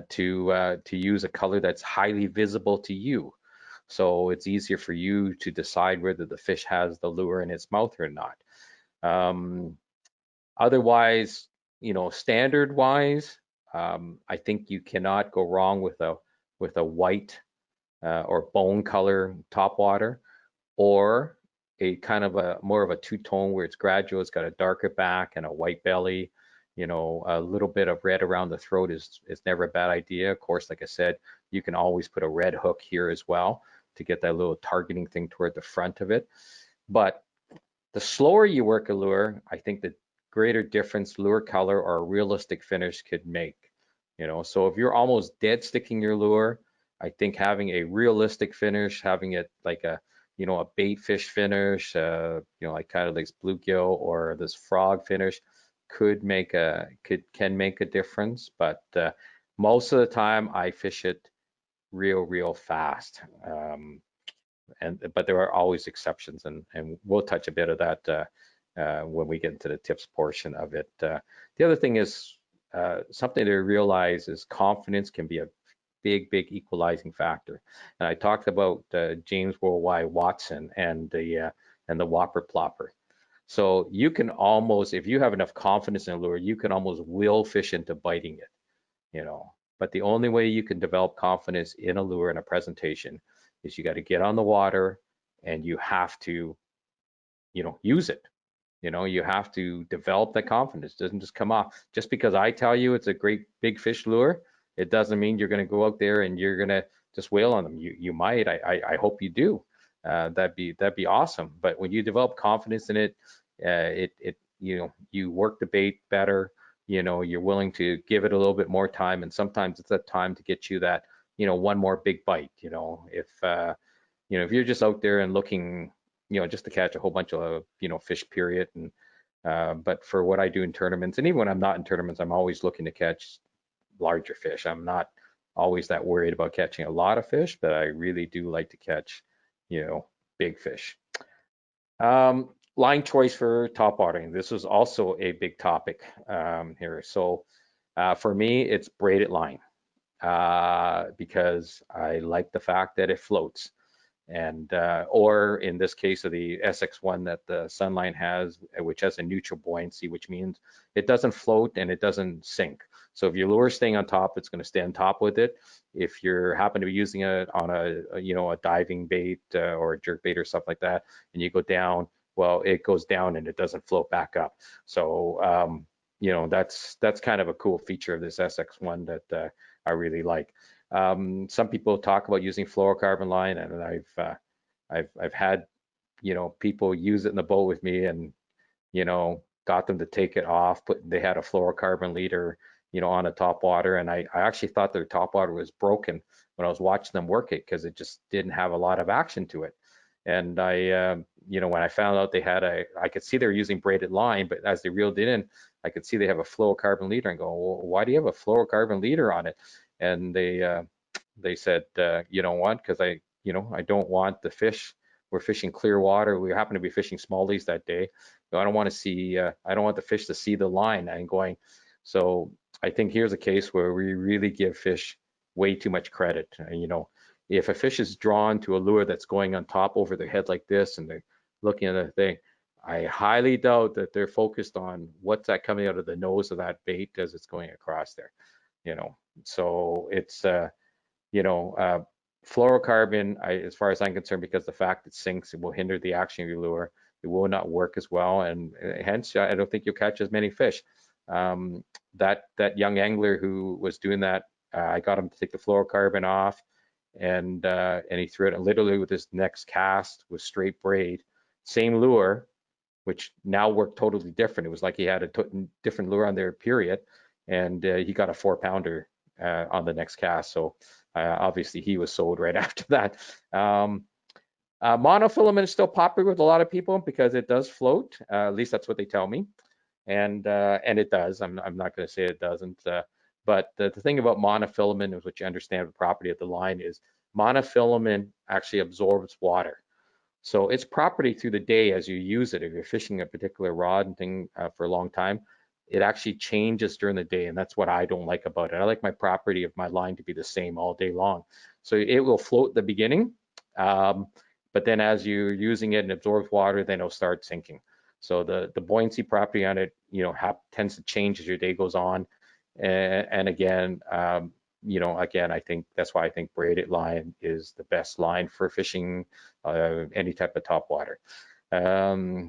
to use a color that's highly visible to you. So it's easier for you to decide whether the fish has the lure in its mouth or not. Um, Otherwise, standard wise, I think you cannot go wrong with a white or bone color topwater, or a kind of a more of a two-tone where it's gradual. It's got a darker back and a white belly. A little bit of red around the throat is never a bad idea. Of course, like I said, you can always put a red hook here as well to get that little targeting thing toward the front of it. But the slower you work a lure, I think the greater difference lure color or a realistic finish could make. So if you're almost dead sticking your lure, I think having a realistic finish, having it like a bait fish finish, like kind of this bluegill or this frog finish can make a difference. But most of the time I fish it real fast. But there are always exceptions, and we'll touch a bit of that when we get into the tips portion of it. The other thing is something to realize is confidence can be a big equalizing factor. And I talked about James Worldwide Watson and the Whopper Plopper. So you can almost, if you have enough confidence in a lure, you can almost will fish into biting it. But the only way you can develop confidence in a lure and a presentation is you got to get on the water and you have to, use it. You have to develop that confidence. It doesn't just come off. Just because I tell you it's a great big fish lure, it doesn't mean you're going to go out there and you're going to just wail on them. You might. I hope you do. That'd be awesome. But when you develop confidence in it, you work the bait better. You're willing to give it a little bit more time, and sometimes it's that time to get you that one more big bite. If you're just out there and looking, just to catch a whole bunch of fish, period. And but for what I do in tournaments, and even when I'm not in tournaments, I'm always looking to catch larger fish. I'm not always that worried about catching a lot of fish, but I really do like to catch big fish. Line choice for topwatering. This was also a big topic here. So for me, it's braided line because I like the fact that it floats. And or in this case of the SX1 that the Sunline has, which has a neutral buoyancy, which means it doesn't float and it doesn't sink. So if your lure is staying on top, it's going to stay on top with it. If you happen to be using it on a diving bait or a jerk bait or stuff like that, and you go down, well, it goes down and it doesn't float back up. So that's kind of a cool feature of this SX1 that I really like. Some people talk about using fluorocarbon line, and I've had people use it in the boat with me, and got them to take it off. They had a fluorocarbon leader on a topwater, and I actually thought their topwater was broken when I was watching them work it because it just didn't have a lot of action to it. And when I found out they had I could see they were using braided line, but as they reeled it in, I could see they have a fluorocarbon leader, and go, well, why do you have a fluorocarbon leader on it? And they said, you know what? Because I don't want the fish. We're fishing clear water. We happen to be fishing smallies that day. So I don't want to see. I don't want the fish to see the line and going. So I think here's a case where we really give fish way too much credit. If a fish is drawn to a lure that's going on top over their head like this, and they're looking at the thing, I highly doubt that they're focused on what's that coming out of the nose of that bait as it's going across there. So it's fluorocarbon, as far as I'm concerned, because the fact it sinks, it will hinder the action of your lure. It will not work as well, and hence I don't think you'll catch as many fish. That young angler who was doing that, I got him to take the fluorocarbon off, and he threw it, and literally with his next cast with straight braid, same lure, which now worked totally different. It was like he had a different lure on there, period, and he got a 4-pounder on the next cast. So obviously he was sold right after that. Monofilament is still popular with a lot of people because it does float. At least that's what they tell me, and it does. I'm not going to say it doesn't. But the thing about monofilament is, what you understand the property of the line is, monofilament actually absorbs water. So its property through the day as you use it, if you're fishing a particular rod and thing for a long time, it actually changes during the day, and that's what I don't like about it. I like my property of my line to be the same all day long. So it will float at the beginning, but then as you're using it and absorbs water, then it'll start sinking. So the buoyancy property on it, tends to change as your day goes on. And again, again, I think that's why I think braided line is the best line for fishing any type of topwater.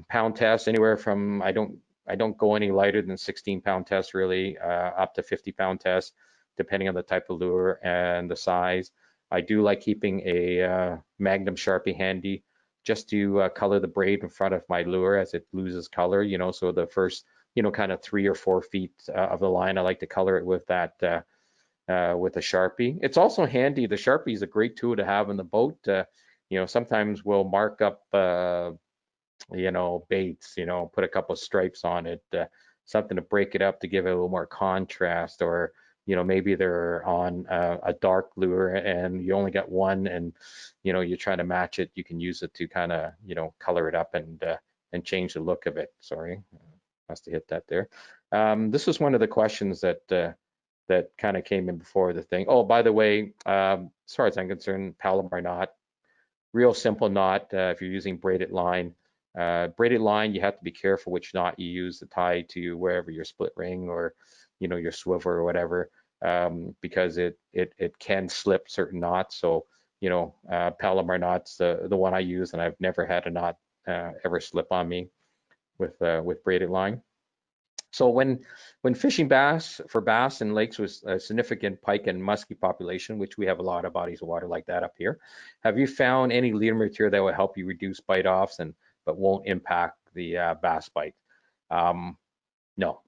Pound test anywhere from, I don't go any lighter than 16-pound test really, up to 50-pound test, depending on the type of lure and the size. I do like keeping a Magnum Sharpie handy just to color the braid in front of my lure as it loses color, so the first, kind of 3 or 4 feet of the line, I like to color it with that, with a Sharpie. It's also handy. The Sharpie is a great tool to have in the boat. Sometimes we'll mark up, baits, put a couple of stripes on it, something to break it up to give it a little more contrast, or, maybe they're on a dark lure and you only got one, and, you're trying to match it. You can use it to kind of, color it up and change the look of it. Sorry, must have hit that there. This was one of the questions that kind of came in before the thing. Oh, by the way, as far as I'm concerned, Palomar knot, real simple knot. If you're using braided line, you have to be careful which knot you use to tie to wherever your split ring or, your swivel or whatever, because it can slip certain knots. So, Palomar knot's the one I use, and I've never had a knot ever slip on me with braided line. So when fishing bass in lakes with a significant pike and muskie population, which we have a lot of bodies of water like that up here, have you found any leader material that will help you reduce bite offs but won't impact the bass bite? No.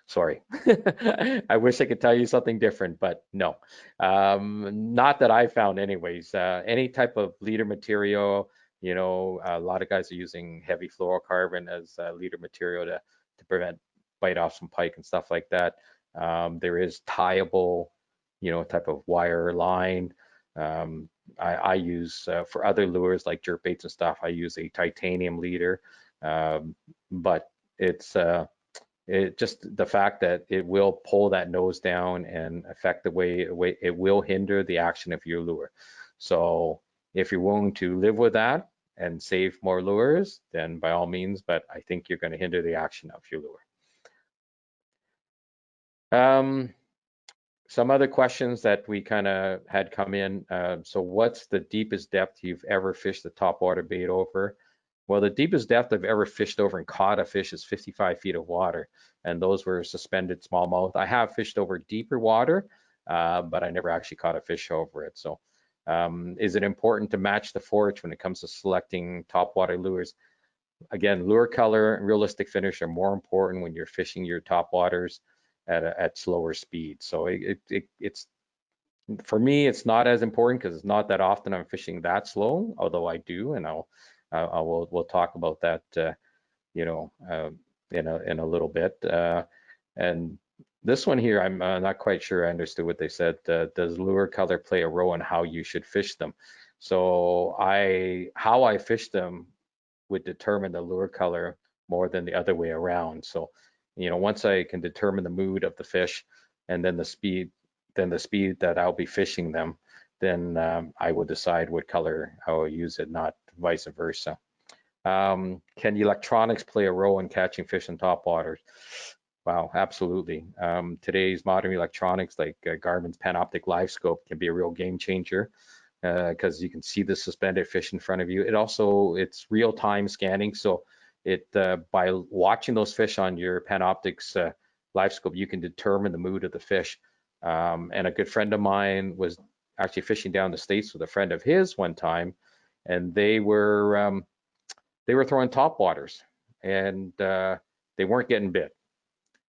Sorry. I wish I could tell you something different, but no. Not that I found anyways. Any type of leader material, a lot of guys are using heavy fluorocarbon as leader material to prevent bite offs from pike and stuff like that. There is tieable, type of wire line. I use for other lures like jerk baits and stuff, I use a titanium leader, but it's just the fact that it will pull that nose down and affect the way it will hinder the action of your lure. So if you're willing to live with that and save more lures, then by all means, but I think you're going to hinder the action of your lure. Some other questions that we kind of had come in. So what's the deepest depth you've ever fished a topwater bait over? Well, the deepest depth I've ever fished over and caught a fish is 55 feet of water, and those were suspended smallmouth. I have fished over deeper water, but I never actually caught a fish over it. So is it important to match the forage when it comes to selecting topwater lures? Again, lure color and realistic finish are more important when you're fishing your topwaters at slower speed. So it's, for me, it's not as important because it's not that often I'm fishing that slow, although I do, and we'll talk about that, in a little bit. And this one here, I'm not quite sure I understood what they said. Does lure color play a role in how you should fish them? So how I fish them would determine the lure color more than the other way around. So, once I can determine the mood of the fish and then the speed that I'll be fishing them, then I will decide what color I will use it, not vice versa. Can electronics play a role in catching fish in topwaters? Wow, absolutely. Today's modern electronics like Garmin's Panoptic Live Scope can be a real game changer because you can see the suspended fish in front of you. It's real-time scanning, so by watching those fish on your Panoptic's Live Scope, you can determine the mood of the fish. And a good friend of mine was actually fishing down the States with a friend of his one time, and they were throwing topwaters, and they weren't getting bit.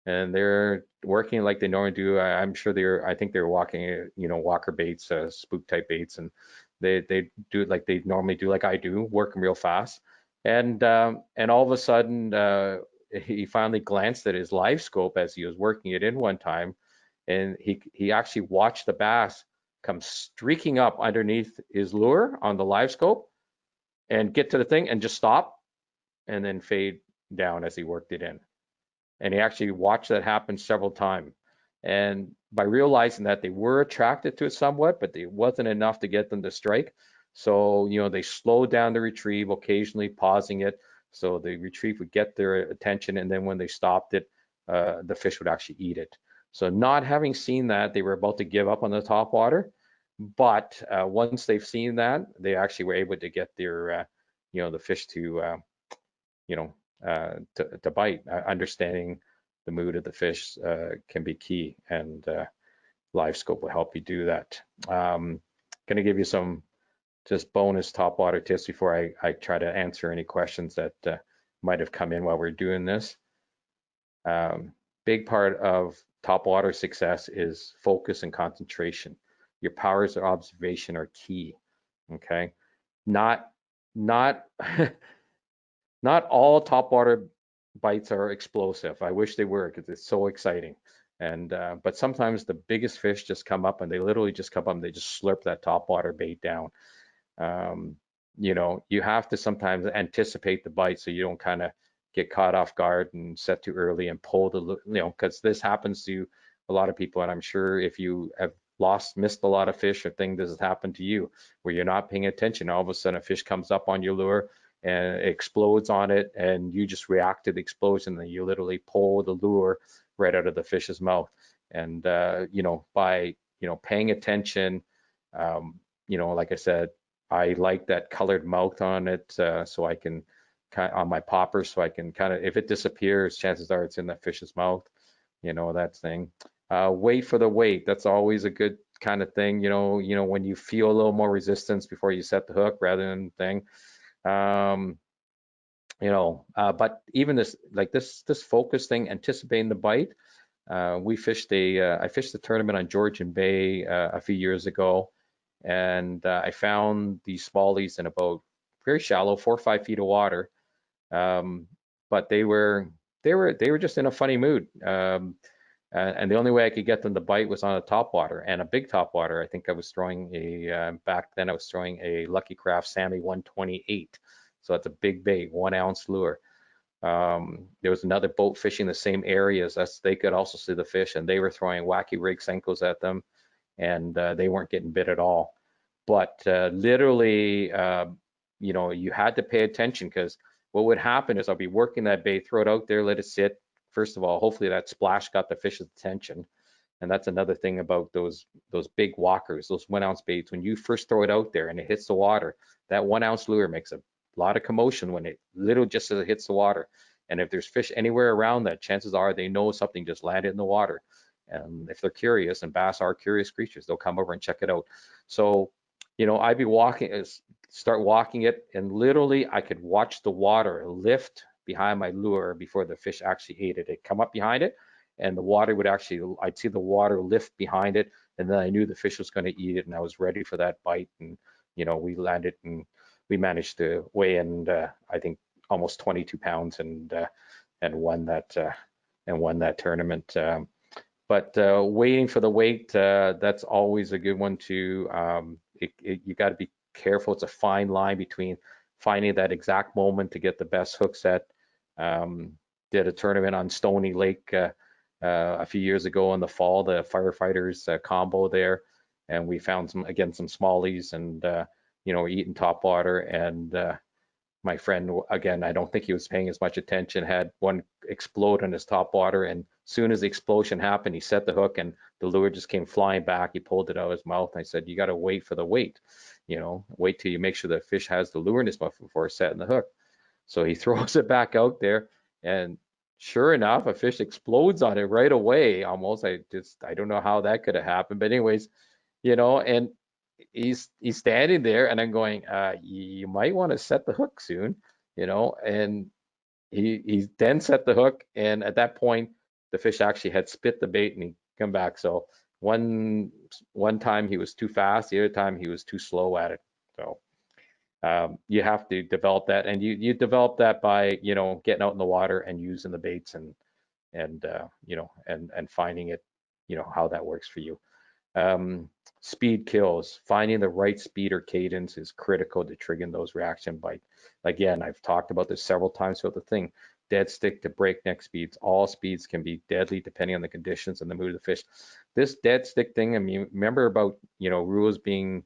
And they're working like they normally do. I think they're walking, walker baits, spook type baits, and they do it like they normally do, like I do, work them real fast. And all of a sudden, he finally glanced at his live scope as he was working it in one time, and he actually watched the bass come streaking up underneath his lure on the live scope and get to the thing and just stop and then fade down as he worked it in. And he actually watched that happen several times. And by realizing that they were attracted to it somewhat, but it wasn't enough to get them to strike. So, they slowed down the retrieve, occasionally pausing it. So the retrieve would get their attention. And then when they stopped it, the fish would actually eat it. So not having seen that, they were about to give up on the topwater. But once they've seen that, they actually were able to get their, the fish to, to bite. Understanding the mood of the fish can be key, and live scope will help you do that. Going to give you some just bonus topwater tips before I try to answer any questions that might have come in while we're doing this. Big part of topwater success is focus and concentration. Your powers of observation are key. Okay, not not all topwater bites are explosive. I wish they were, because it's so exciting. And but sometimes the biggest fish just come up, and they literally just come up and they just slurp that topwater bait down. You have to sometimes anticipate the bite so you don't kind of get caught off guard and set too early and pull the, because this happens to a lot of people. And I'm sure if you have missed a lot of fish or thing, this has happened to you, where you're not paying attention. All of a sudden a fish comes up on your lure and it explodes on it, and you just react to the explosion, and you literally pull the lure right out of the fish's mouth. And by paying attention, like I said, I like that colored mouth on it, so I can on my popper, so I can kind of, if it disappears, chances are it's in that fish's mouth, that thing. Wait for the weight. That's always a good kind of thing, when you feel a little more resistance before you set the hook rather than thing. But even this focus thing, anticipating the bite. I fished the tournament on Georgian Bay a few years ago, and I found these smallies in about very shallow, 4 or 5 feet of water. But they were just in a funny mood. And the only way I could get them to bite was on a topwater, and a big topwater. I think I was throwing back then I was throwing a Lucky Craft Sammy 128. So that's a big bait, 1 ounce lure. There was another boat fishing the same area as us. They could also see the fish, and they were throwing wacky rig Senkos at them, and they weren't getting bit at all. But literally, you had to pay attention, because what would happen is I'll be working that bait, throw it out there, let it sit. First of all, hopefully that splash got the fish's attention. And that's another thing about those big walkers, those 1 ounce baits. When you first throw it out there and it hits the water, that 1 ounce lure makes a lot of commotion when it literally just as it hits the water. And if there's fish anywhere around that, chances are they know something just landed in the water. And if they're curious, and bass are curious creatures, they'll come over and check it out. So, I'd be start walking it, and literally I could watch the water lift behind my lure before the fish actually ate it. It'd come up behind it, and the water would I'd see the water lift behind it, and then I knew the fish was going to eat it, and I was ready for that bite. And we landed, and we managed to weigh in I think almost 22 pounds, and won that tournament. But waiting for the weight, that's always a good one too. You got to be careful. It's a fine line between finding that exact moment to get the best hook set. Did a tournament on Stony Lake a few years ago in the fall, the firefighters combo there, and we found some smallies, and eating topwater. And my friend, again, I don't think he was paying as much attention, had one explode on his topwater, and as soon as the explosion happened, he set the hook, and the lure just came flying back. He pulled it out of his mouth. I said, you got to wait for the weight, wait till you make sure the fish has the lure in his mouth before setting the hook. So he throws it back out there, and sure enough, a fish explodes on it right away, almost. I don't know how that could have happened, but anyways, and he's standing there, and I'm going, you might want to set the hook soon, and he then set the hook, and at that point the fish actually had spit the bait and he come back. So one time he was too fast, the other time he was too slow at it. So you have to develop that, and you develop that by getting out in the water and using the baits, and finding it how that works for you. Speed kills. Finding the right speed or cadence is critical to triggering those reaction bite. Again, I've talked about this several times throughout the thing. Dead stick to breakneck speeds. All speeds can be deadly depending on the conditions and the mood of the fish. This dead stick thing, I mean, remember about, rules being,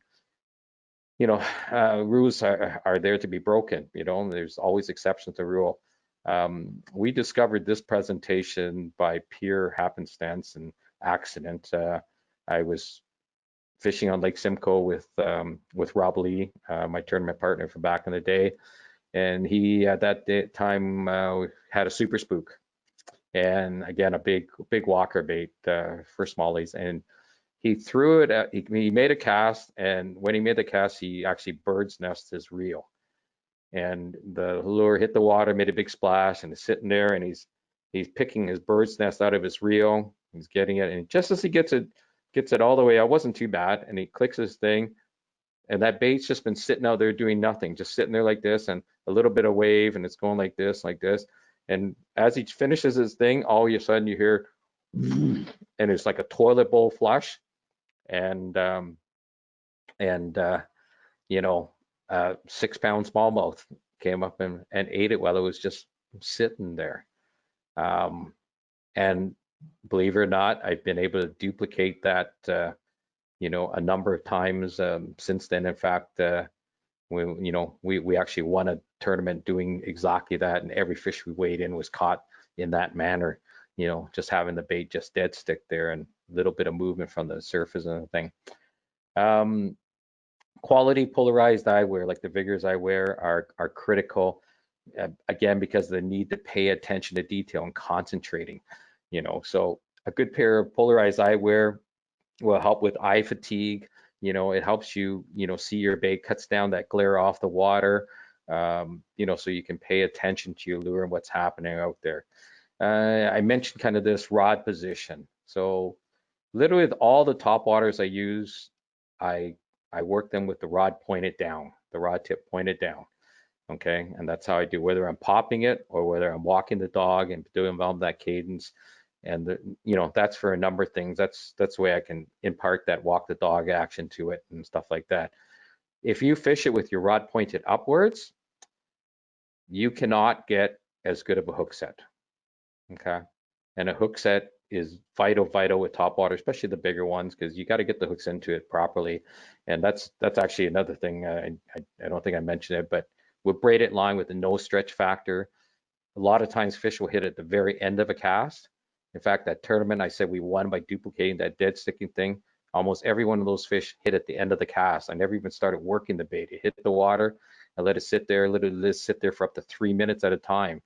rules are there to be broken, there's always exceptions to rule. We discovered this presentation by pure happenstance and accident. I was fishing on Lake Simcoe with Rob Lee, my tournament partner from back in the day, and he at that time had a super spook, and again a big walker bait for smallies, and he threw it at, he made a cast, and when he made the cast, he actually bird's nest his reel, and the lure hit the water, made a big splash, and he's sitting there, and he's picking his bird's nest out of his reel. He's getting it, and just as he gets it all the way out, wasn't too bad, and he clicks his thing, and that bait's just been sitting out there doing nothing, just sitting there like this, and a little bit of wave, and it's going like this, and as he finishes his thing, all of a sudden you hear, and it's like a toilet bowl flush, and 6-pound smallmouth came up and ate it while it was just sitting there. And believe it or not, I've been able to duplicate that, a number of times since then. In fact, we actually won a tournament doing exactly that, and every fish we weighed in was caught in that manner. Just having the bait just dead stick there and a little bit of movement from the surface and the thing. Quality polarized eyewear, like the Vigors eyewear, are critical, again, because of the need to pay attention to detail and concentrating. So a good pair of polarized eyewear will help with eye fatigue. It helps you, see your bait, cuts down that glare off the water, so you can pay attention to your lure and what's happening out there. I mentioned kind of this rod position. So literally with all the top waters I use, I work them with the rod pointed down, the rod tip pointed down. Okay, and that's how I do, whether I'm popping it or whether I'm walking the dog and doing that cadence. And that's for a number of things. That's the way I can impart that walk the dog action to it and stuff like that. If you fish it with your rod pointed upwards, you cannot get as good of a hook set. Okay, and a hook set is vital with topwater, especially the bigger ones, because you got to get the hooks into it properly. And that's actually another thing. I don't think I mentioned it, but with braided line with the no stretch factor, a lot of times fish will hit at the very end of a cast. In fact, that tournament I said we won by duplicating that dead sticking thing. Almost every one of those fish hit at the end of the cast. I never even started working the bait. It hit the water, I let it sit there, literally sit there for up to 3 minutes at a time,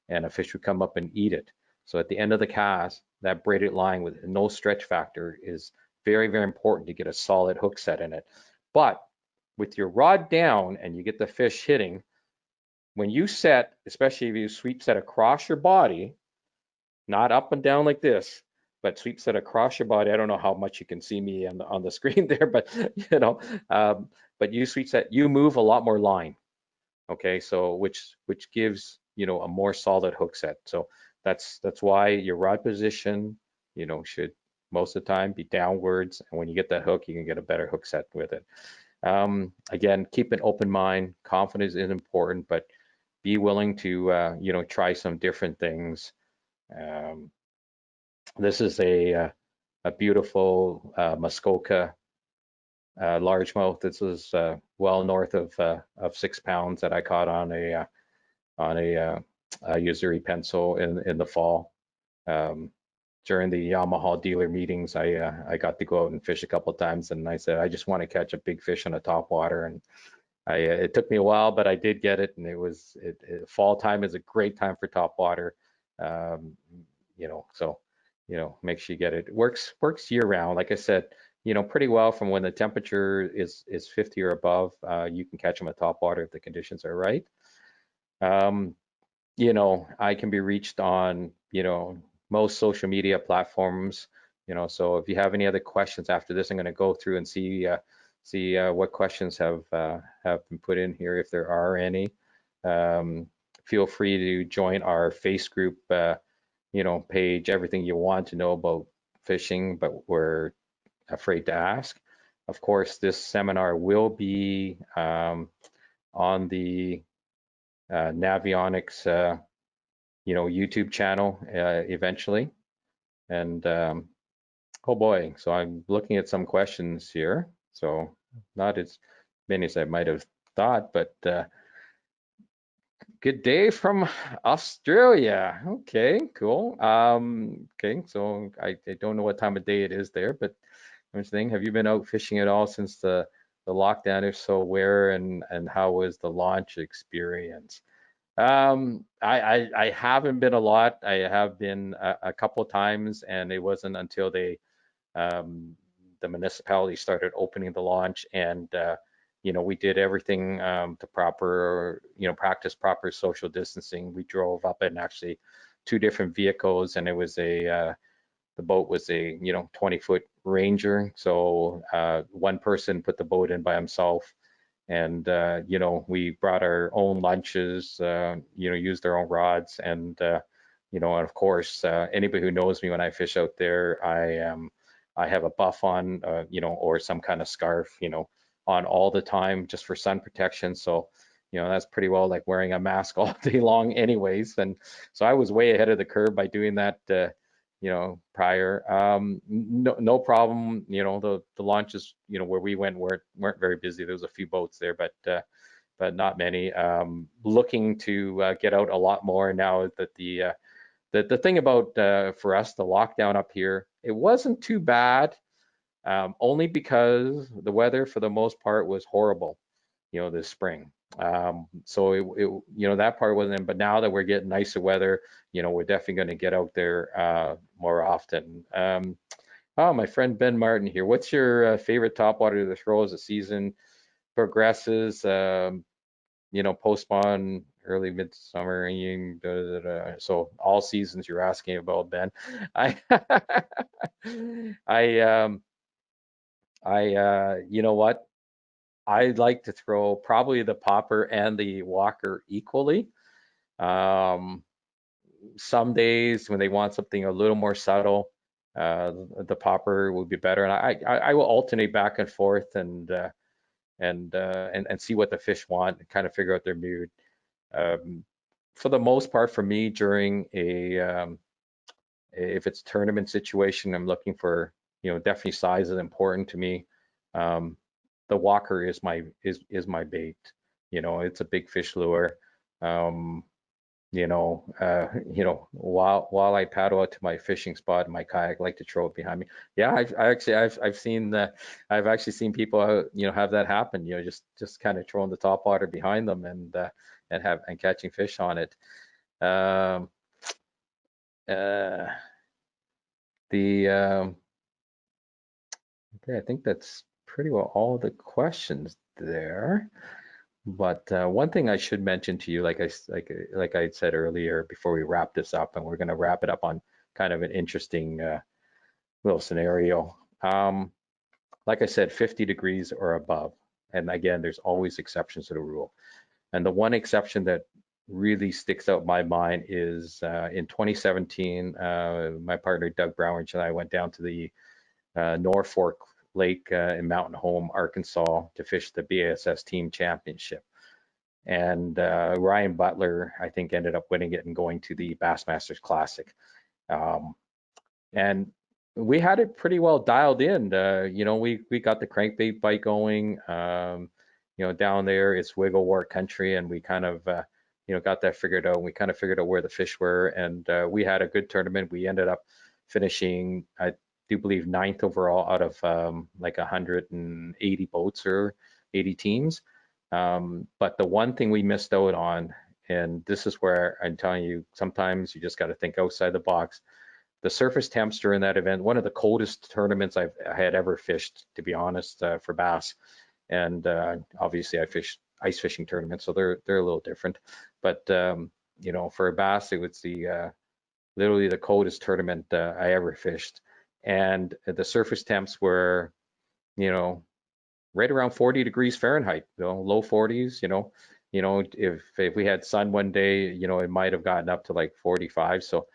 and a fish would come up and eat it. So at the end of the cast, that braided line with no stretch factor is very important to get a solid hook set in it. But with your rod down and you get the fish hitting, when you set, especially if you sweep set across your body, not up and down like this, but sweep set across your body. I don't know how much you can see me on the screen there, but but you sweep set, you move a lot more line. Okay, so which gives a more solid hook set. So that's why your rod position should most of the time be downwards, and when you get that hook, you can get a better hook set with it. Again, keep an open mind. Confidence is important, but be willing to try some different things. This is a beautiful Muskoka largemouth. This was well north of 6 pounds that I caught on a Usuri pencil in the fall. During the Yamaha dealer meetings, I got to go out and fish a couple of times, and I said I just want to catch a big fish on a topwater, and it took me a while, but I did get it, and fall time is a great time for topwater. So make sure you get it. It works year round. Like I said, pretty well from when the temperature is 50 or above. You can catch them at topwater if the conditions are right. I can be reached on most social media platforms. So if you have any other questions after this, I'm going to go through and see what questions have been put in here, if there are any. Feel free to join our face group page. Everything you want to know about fishing, but were afraid to ask. Of course, this seminar will be on the Navionics, YouTube channel eventually. And oh boy, so I'm looking at some questions here. So not as many as I might have thought, but good day from Australia. Okay, cool. Okay, so I don't know what time of day it is there, but I'm just thinking, have you been out fishing at all since the lockdown? If so, where and how was the launch experience? I haven't been a lot. I have been a couple of times, and it wasn't until the municipality started opening the launch, and we did everything to practice proper social distancing. We drove up in actually two different vehicles, and it was the boat was a 20-foot Ranger, so one person put the boat in by himself, and we brought our own lunches, used our own rods, and and of course anybody who knows me, when I fish out there, I have a buff on, or some kind of scarf, on all the time, just for sun protection. So that's pretty well like wearing a mask all day long anyways, and so I was way ahead of the curve by doing that prior. No problem. The launches, where we went weren't very busy. There was a few boats there, but not many. Looking to get out a lot more now that the thing about for us, the lockdown up here, it wasn't too bad, only because the weather for the most part was horrible, this spring. So that part wasn't, but now that we're getting nicer weather, we're definitely going to get out there more often. Oh, my friend Ben Martin here. What's your favorite topwater to throw as the season progresses? Post spawn, early midsummer, so all seasons you're asking about, Ben. You know what? I like to throw probably the popper and the walker equally. Some days when they want something a little more subtle, the popper would be better, and I will alternate back and forth and see what the fish want and kind of figure out their mood. For the most part, for me, during if it's a tournament situation, I'm looking for, definitely size is important to me. The walker is my bait. It's a big fish lure. While I paddle out to my fishing spot in my kayak, I like to throw it behind me. Yeah, I've seen I've actually seen people have that happen. Just kind of throwing the top water behind them and catching fish on it. Okay, I think that's pretty well all the questions there. But one thing I should mention to you, like I said earlier, before we wrap this up, and we're going to wrap it up on kind of an interesting little scenario. Like I said, 50 degrees or above, and again, there's always exceptions to the rule. And the one exception that really sticks out in my mind is in 2017, my partner Doug Brownridge and I went down to the Norfolk Lake in Mountain Home, Arkansas, to fish the BASS Team Championship. And Ryan Butler, I think, ended up winning it and going to the Bassmasters Classic. And we had it pretty well dialed in. We got the crankbait bite going. Down there it's wiggle wart country, and we kind of got that figured out. We kind of figured out where the fish were, and we had a good tournament. We ended up finishing, I do believe, 9th overall out of like 180 boats or 80 teams. But the one thing we missed out on, and this is where I'm telling you, sometimes you just got to think outside the box. The surface temps during that event, one of the coldest tournaments I had ever fished, to be honest, for bass. And obviously I fish ice fishing tournaments, so they're a little different. But for a bass, it was literally the coldest tournament I ever fished. And the surface temps were, right around 40 degrees Fahrenheit, low 40s. If we had sun one day, it might have gotten up to like 45. So,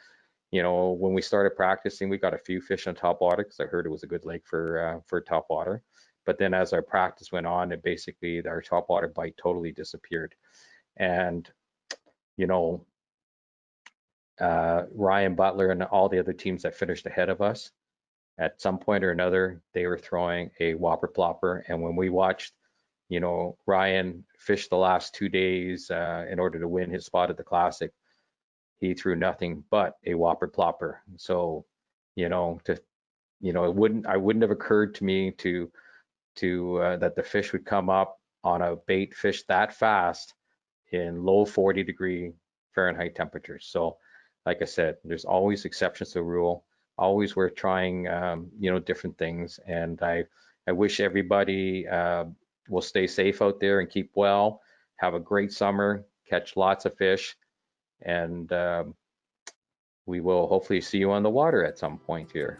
when we started practicing, we got a few fish on Topwater because I heard it was a good lake for Topwater. But then as our practice went on, it basically our Topwater bite totally disappeared. And you know, Ryan Butler and all the other teams that finished ahead of us, at some point or another, they were throwing a whopper plopper. And when we watched, Ryan fish the last 2 days in order to win his spot at the Classic, he threw nothing but a whopper plopper. So, I wouldn't have occurred to me to that the fish would come up on a bait fish that fast in low 40-degree Fahrenheit temperatures. So, like I said, there's always exceptions to the rule. Always worth trying, different things. And I wish everybody will stay safe out there and keep well. Have a great summer. Catch lots of fish, and we will hopefully see you on the water at some point here.